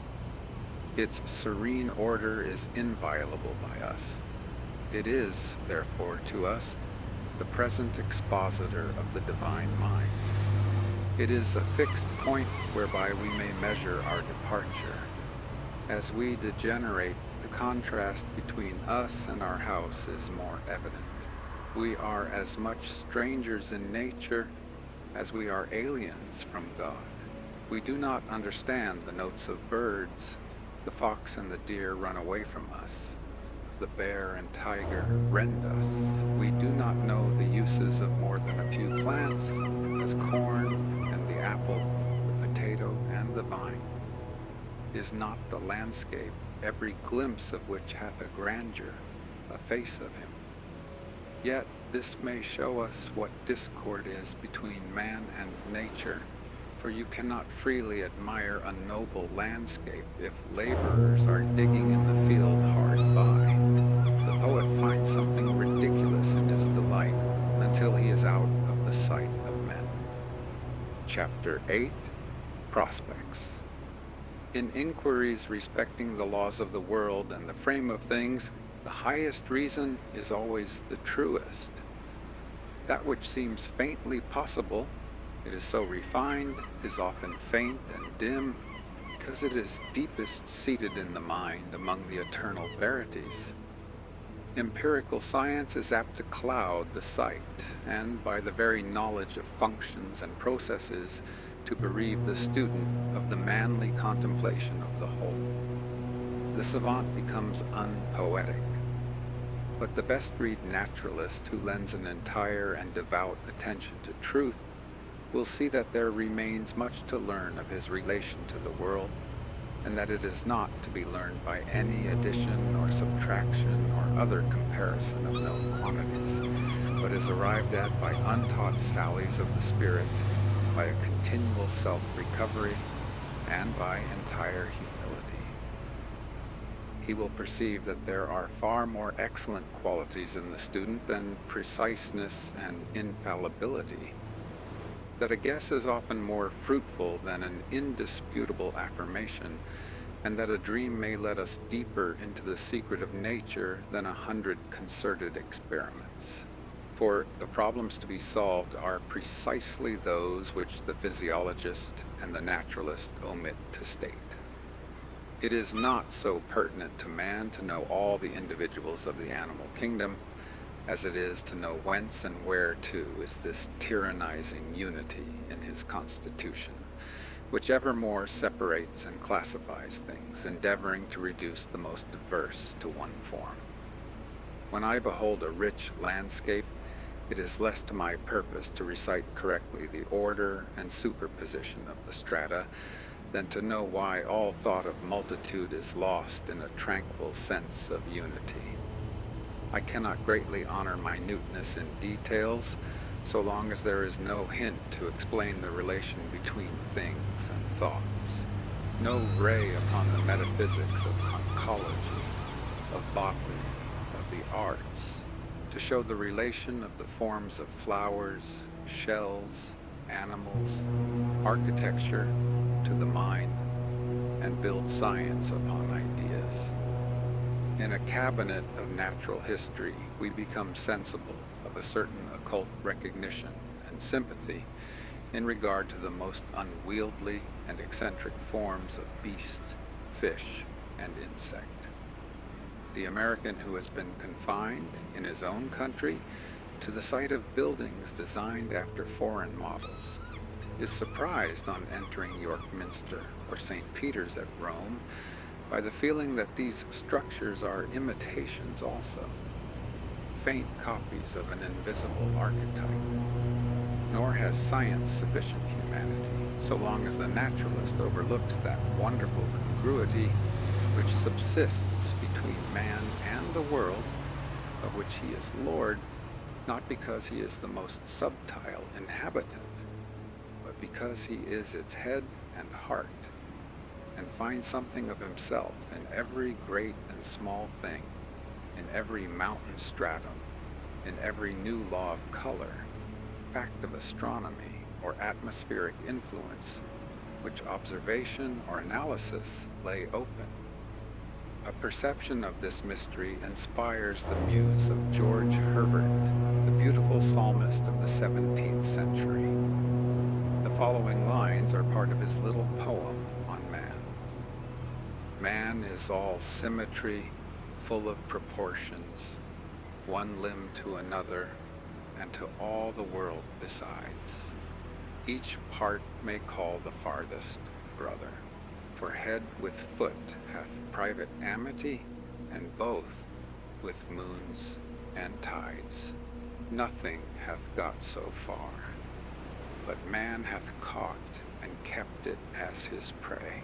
Its serene order is inviolable by us. It is, therefore, to us, the present expositor of the divine mind. It is a fixed point whereby we may measure our departure. As we degenerate, the contrast between us and our house is more evident. We are as much strangers in nature as we are aliens from God. We do not understand the notes of birds. The fox and the deer run away from us. The bear and tiger rend us. We do not know the uses of more than a few plants, as corn and the apple, the potato and the vine. Is not the landscape, every glimpse of which hath a grandeur, a face of him? Yet this may show us what discord is between man and nature, for you cannot freely admire a noble landscape if laborers are digging in the field hard by. The poet finds something ridiculous in his delight until he is out of the sight of men. Chapter 8, Prospects. In inquiries respecting the laws of the world and the frame of things, the highest reason is always the truest. That which seems faintly possible, it is so refined, is often faint and dim, because it is deepest seated in the mind among the eternal verities. Empirical science is apt to cloud the sight, and by the very knowledge of functions and processes, to bereave the student of the manly contemplation of the whole. The savant becomes unpoetic, but the best-read naturalist who lends an entire and devout attention to truth will see that there remains much to learn of his relation to the world, and that it is not to be learned by any addition or subtraction or other comparison of known quantities, but is arrived at by untaught sallies of the spirit, by a continual self-recovery, and by entire humility. He will perceive that there are far more excellent qualities in the student than preciseness and infallibility, that a guess is often more fruitful than an indisputable affirmation, and that a dream may let us deeper into the secret of nature than 100 concerted experiments. For the problems to be solved are precisely those which the physiologist and the naturalist omit to state. It is not so pertinent to man to know all the individuals of the animal kingdom as it is to know whence and where to is this tyrannizing unity in his constitution, which evermore separates and classifies things, endeavoring to reduce the most diverse to one form. When I behold a rich landscape, it is less to my purpose to recite correctly the order and superposition of the strata than to know why all thought of multitude is lost in a tranquil sense of unity. I cannot greatly honor minuteness in details so long as there is no hint to explain the relation between things and thoughts, no ray upon the metaphysics of conchology, of botany, of the arts, to show the relation of the forms of flowers, shells, animals, architecture to the mind, and build science upon ideas. In a cabinet of natural history, we become sensible of a certain occult recognition and sympathy in regard to the most unwieldy and eccentric forms of beast, fish, and insect. The American who has been confined in his own country to the sight of buildings designed after foreign models is surprised on entering York Minster or St. Peter's at Rome by the feeling that these structures are imitations also, faint copies of an invisible archetype. Nor has science sufficient humanity, so long as the naturalist overlooks that wonderful congruity which subsists between man and the world, of which he is lord, not because he is the most subtile inhabitant, but because he is its head and heart, and finds something of himself in every great and small thing, in every mountain stratum, in every new law of color, fact of astronomy or atmospheric influence, which observation or analysis lay open. A perception of this mystery inspires the muse of George Herbert, the beautiful psalmist of the 17th century. The following lines are part of his little poem on man. Man is all symmetry, full of proportions, one limb to another, and to all the world besides. Each part may call the farthest brother, for head with foot hath private amity, and both with moons and tides. Nothing hath got so far, but man hath caught and kept it as his prey.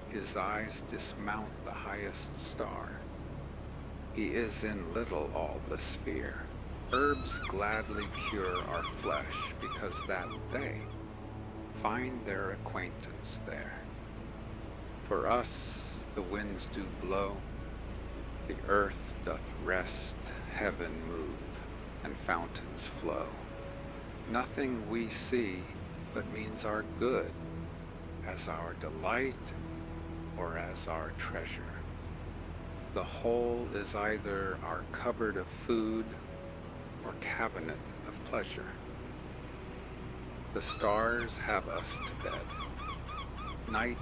His eyes dismount the highest star. He is in little all the sphere. Herbs gladly cure our flesh, because that they find their acquaintance there. For us the winds do blow, the earth doth rest, heaven move, and fountains flow. Nothing we see but means our good, as our delight or as our treasure. The whole is either our cupboard of food or cabinet of pleasure. The stars have us to bed. Night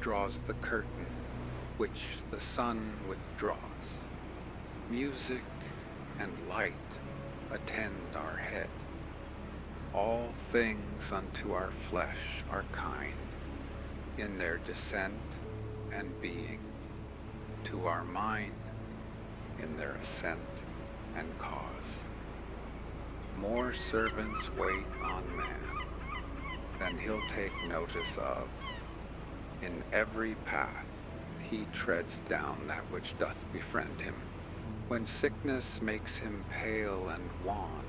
draws the curtain, which the sun withdraws. Music and light attend our head. All things unto our flesh are kind, in their descent and being, to our mind, in their ascent and cause. More servants wait on man than he'll take notice of. In every path he treads down that which doth befriend him. When sickness makes him pale and wan,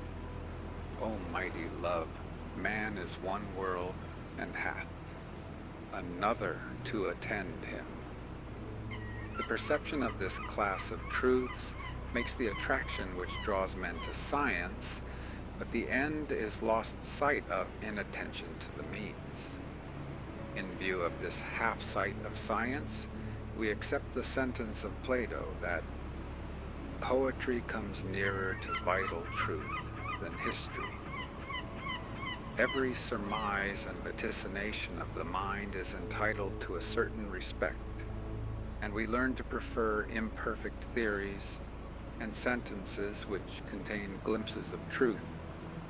O mighty love, man is one world and hath another to attend him. The perception of this class of truths makes the attraction which draws men to science, but the end is lost sight of in attention to the means. In view of this half-sight of science, we accept the sentence of Plato that poetry comes nearer to vital truth than history. Every surmise and vaticination of the mind is entitled to a certain respect, and we learn to prefer imperfect theories and sentences which contain glimpses of truth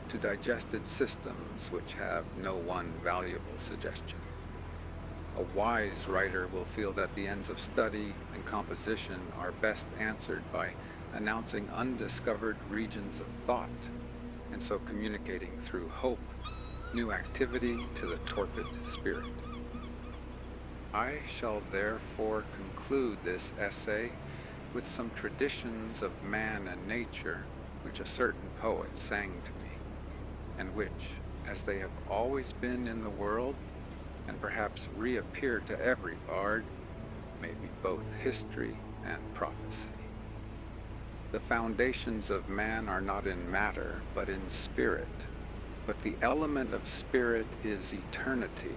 to digested systems which have no one valuable suggestion. A wise writer will feel that the ends of study and composition are best answered by announcing undiscovered regions of thought, and so communicating through hope new activity to the torpid spirit. I shall therefore conclude this essay with some traditions of man and nature which a certain poet sang to me, and which, as they have always been in the world, and perhaps reappear to every bard, may be both history and prophecy. The foundations of man are not in matter, but in spirit. But the element of spirit is eternity.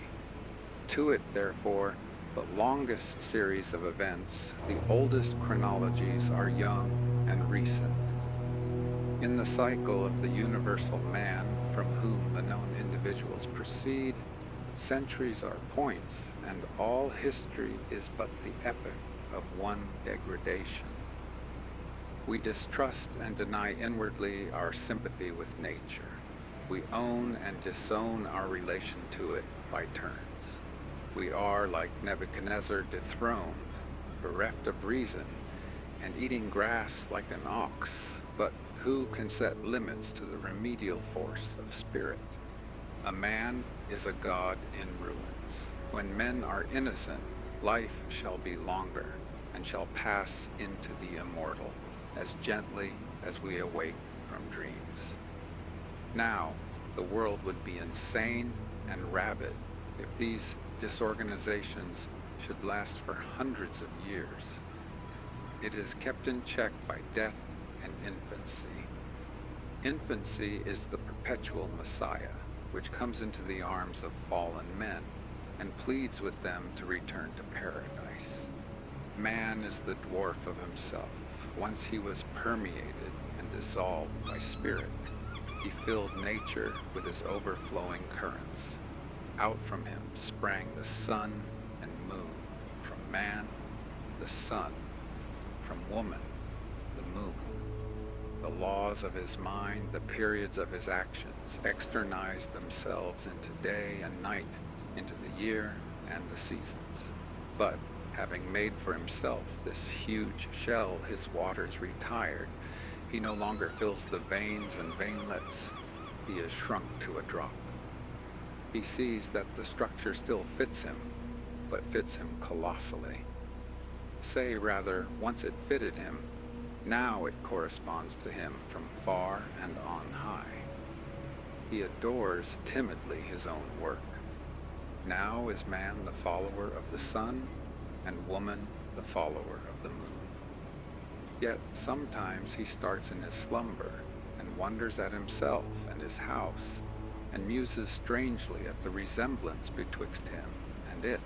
To it, therefore, the longest series of events, the oldest chronologies are young and recent. In the cycle of the universal man, from whom the known individuals proceed, centuries are points, and all history is but the epoch of one degradation. We distrust and deny inwardly our sympathy with nature. We own and disown our relation to it by turns. We are, like Nebuchadnezzar, dethroned, bereft of reason, and eating grass like an ox, but who can set limits to the remedial force of spirit? A man is a god in ruins. When men are innocent, life shall be longer, and shall pass into the immortal, as gently as we awake from dreams. Now, the world would be insane and rabid if these disorganizations should last for hundreds of years. It is kept in check by death and infancy. Infancy is the perpetual Messiah, which comes into the arms of fallen men and pleads with them to return to paradise. Man is the dwarf of himself. Once he was permeated and dissolved by spirit, he filled nature with his overflowing currents. Out from him sprang the sun and moon. From man, the sun. From woman, the moon. The laws of his mind, the periods of his actions, externized themselves into day and night, into the year and the seasons. But, having made for himself this huge shell, his waters retired. He no longer fills the veins and veinlets. He is shrunk to a drop. He sees that the structure still fits him, but fits him colossally. Say rather, once it fitted him, now it corresponds to him from far and on high. He adores timidly his own work. Now is man the follower of the sun, and woman the follower of the moon. Yet sometimes he starts in his slumber, and wonders at himself and his house, and muses strangely at the resemblance betwixt him and it.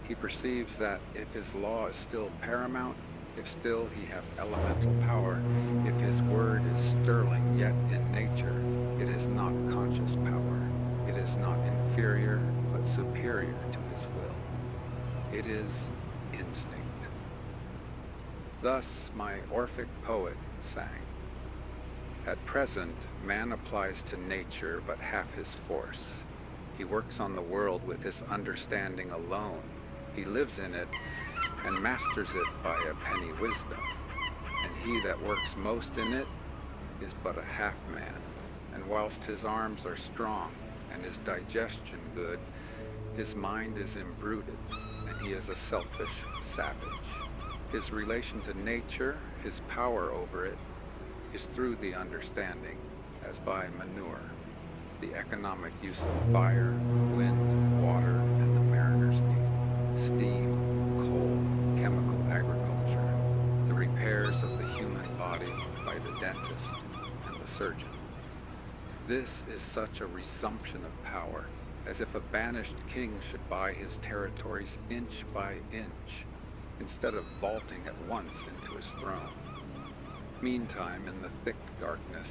He perceives that if his law is still paramount, if still he have elemental power, if his word is sterling yet in nature, it is not conscious power. It is not inferior, but superior to his will. It is instinct. Thus my Orphic poet sang. At present, man applies to nature but half his force. He works on the world with his understanding alone. He lives in it and masters it by a penny wisdom. And he that works most in it is but a half man. And whilst his arms are strong and his digestion good, his mind is imbruted, and he is a selfish savage. His relation to nature, his power over it, is through the understanding, as by manure, the economic use of fire, wind, water, and the mariner's need, steam, coal, chemical agriculture, the repairs of the human body by the dentist and the surgeon. This is such a resumption of power, as if a banished king should buy his territories inch by inch, instead of vaulting at once into his throne. Meantime, in the thick darkness,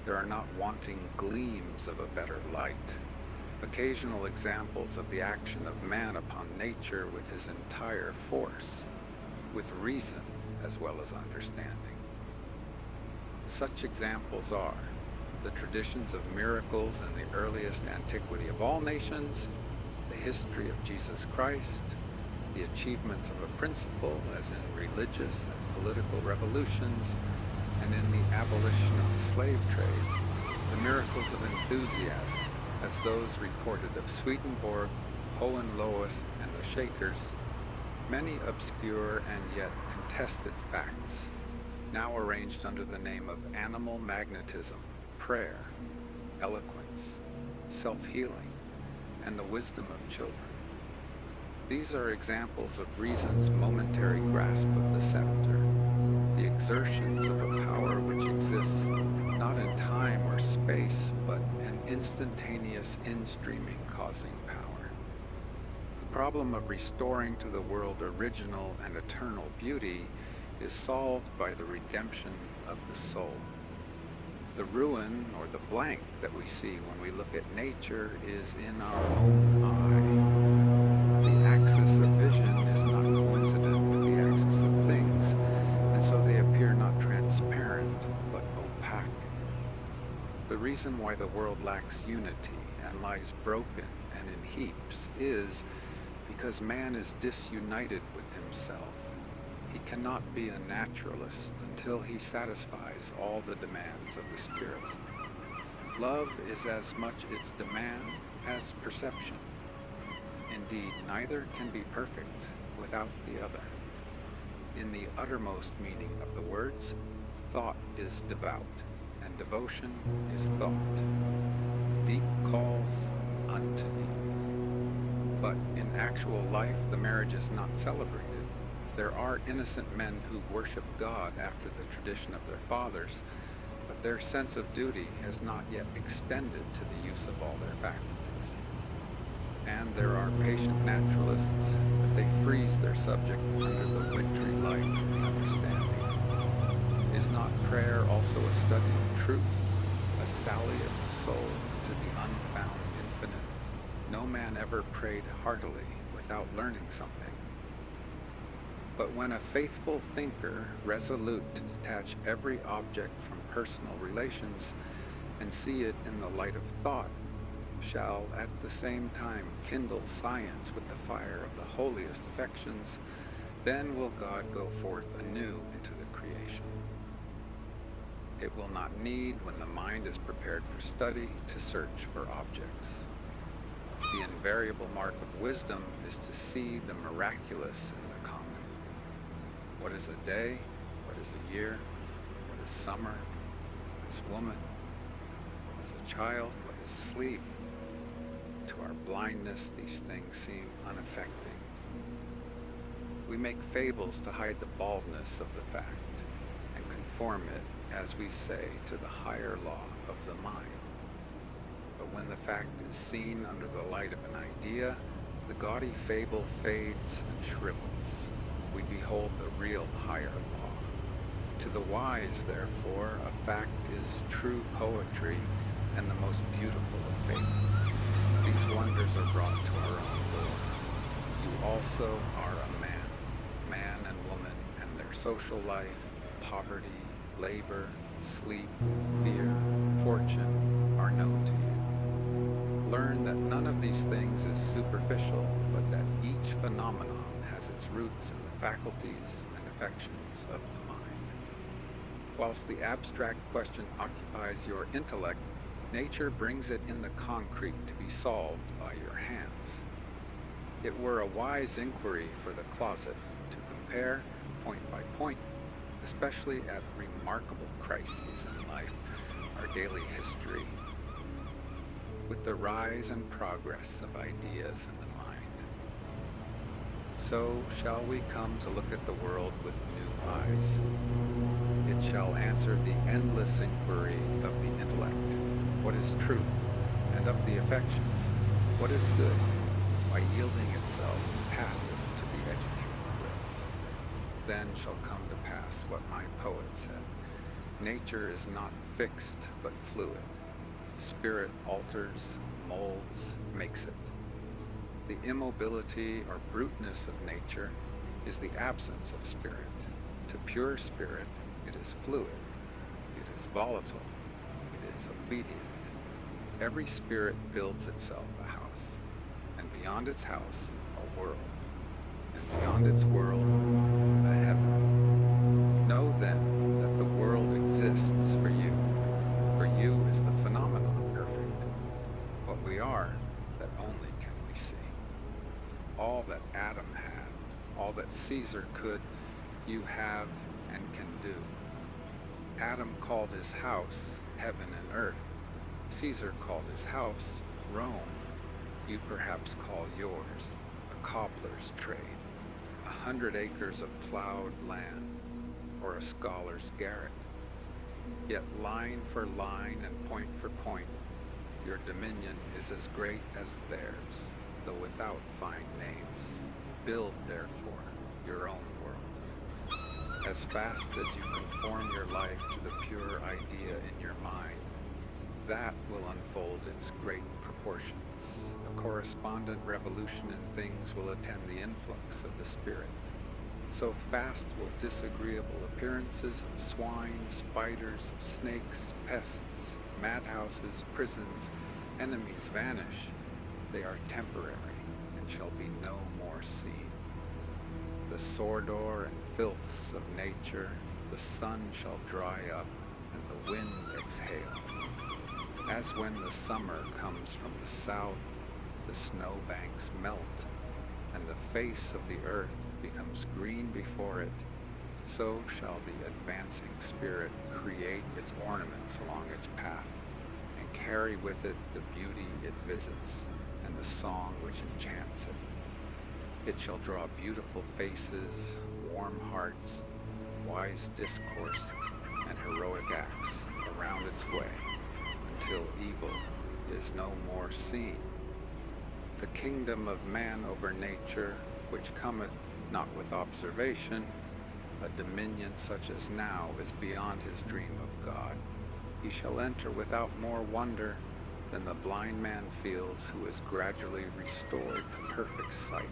there are not wanting gleams of a better light, occasional examples of the action of man upon nature with his entire force, with reason as well as understanding. Such examples are the traditions of miracles in the earliest antiquity of all nations, the history of Jesus Christ, the achievements of a principle as in religious and political revolutions, and in the abolition of the slave trade, the miracles of enthusiasm as those recorded of Swedenborg, Hohenlohes, and the Shakers, many obscure and yet contested facts, now arranged under the name of animal magnetism, prayer, eloquence, self-healing, and the wisdom of children. These are examples of reason's momentary grasp of the scepter, the exertions of a power which exists not in time or space, but an instantaneous in-streaming causing power. The problem of restoring to the world original and eternal beauty is solved by the redemption of the soul. The ruin or the blank that we see when we look at nature is in our own eye. The axis of vision is not coincident with the axis of things, and so they appear not transparent, but opaque. The reason why the world lacks unity and lies broken and in heaps is because man is disunited with himself. He cannot be a naturalist until he satisfies all the demands of the spirit. Love is as much its demand as perception. Indeed, neither can be perfect without the other. In the uttermost meaning of the words, thought is devout, and devotion is thought. Deep calls unto deep. But in actual life, the marriage is not celebrated. There are innocent men who worship God after the tradition of their fathers, but their sense of duty has not yet extended to the use of all their faculties. And there are patient naturalists, but they freeze their subject under the wintry light of the understanding. Is not prayer also a study of truth, a sally of the soul to the unfound infinite? No man ever prayed heartily without learning something. But when a faithful thinker, resolute to detach every object from personal relations and see it in the light of thought, shall at the same time kindle science with the fire of the holiest affections, then will God go forth anew into the creation. It will not need, when the mind is prepared for study, to search for objects. The invariable mark of wisdom is to see the miraculous in the common. What is a day? What is a year? What is summer? What is woman? What is a child? What is sleep? To our blindness, these things seem unaffecting. We make fables to hide the baldness of the fact and conform it, as we say, to the higher law of the mind. But when the fact is seen under the light of an idea, the gaudy fable fades and shrivels. We behold the real higher law. To the wise, therefore, a fact is true poetry and the most beautiful of fables. These wonders are brought to our own door. You also are a man and woman, and their social life, poverty, labor, sleep, fear, fortune are known to you. Learn that none of these things is superficial, but that each phenomenon has its roots in the faculties and affections of the mind. Whilst the abstract question occupies your intellect, nature brings it in the concrete to be solved by your hands. It were a wise inquiry for the closet to compare, point by point, especially at remarkable crises in life, our daily history, with the rise and progress of ideas in the mind. So shall we come to look at the world with new eyes. It shall answer the endless inquiry of the intellect, what is truth, and of the affections, what is good, by yielding itself passive to the educated will. Then shall come to pass what my poet said. Nature is not fixed, but fluid. Spirit alters, molds, makes it. The immobility or bruteness of nature is the absence of spirit. To pure spirit, it is fluid, it is volatile, it is obedient. Every spirit builds itself a house, and beyond its house, a world, and beyond its world, a heaven. Know then that the world exists for you. For you is the phenomenon perfect. What we are, that only can we see. All that Adam had, all that Caesar could, you have and can do. Adam called his house heaven and earth. Caesar called his house Rome. You perhaps call yours a cobbler's trade, 100 acres of plowed land, or a scholar's garret. Yet line for line and point for point, your dominion is as great as theirs, though without fine names. Build, therefore, your own world. As fast as you conform your life to the pure idea in your mind, that will unfold its great proportions. A correspondent revolution in things will attend the influx of the Spirit. So fast will disagreeable appearances of swine, spiders, snakes, pests, madhouses, prisons, enemies vanish. They are temporary and shall be no more seen. The sordor and filths of nature, the sun shall dry up and the wind exhale. As when the summer comes from the south, the snowbanks melt, and the face of the earth becomes green before it, so shall the advancing Spirit create its ornaments along its path, and carry with it the beauty it visits, and the song which enchants it. It shall draw beautiful faces, warm hearts, wise discourse, and heroic acts around its way, until evil is no more seen. The kingdom of man over nature, which cometh not with observation, a dominion such as now is beyond his dream of God. He shall enter without more wonder than the blind man feels who is gradually restored to perfect sight.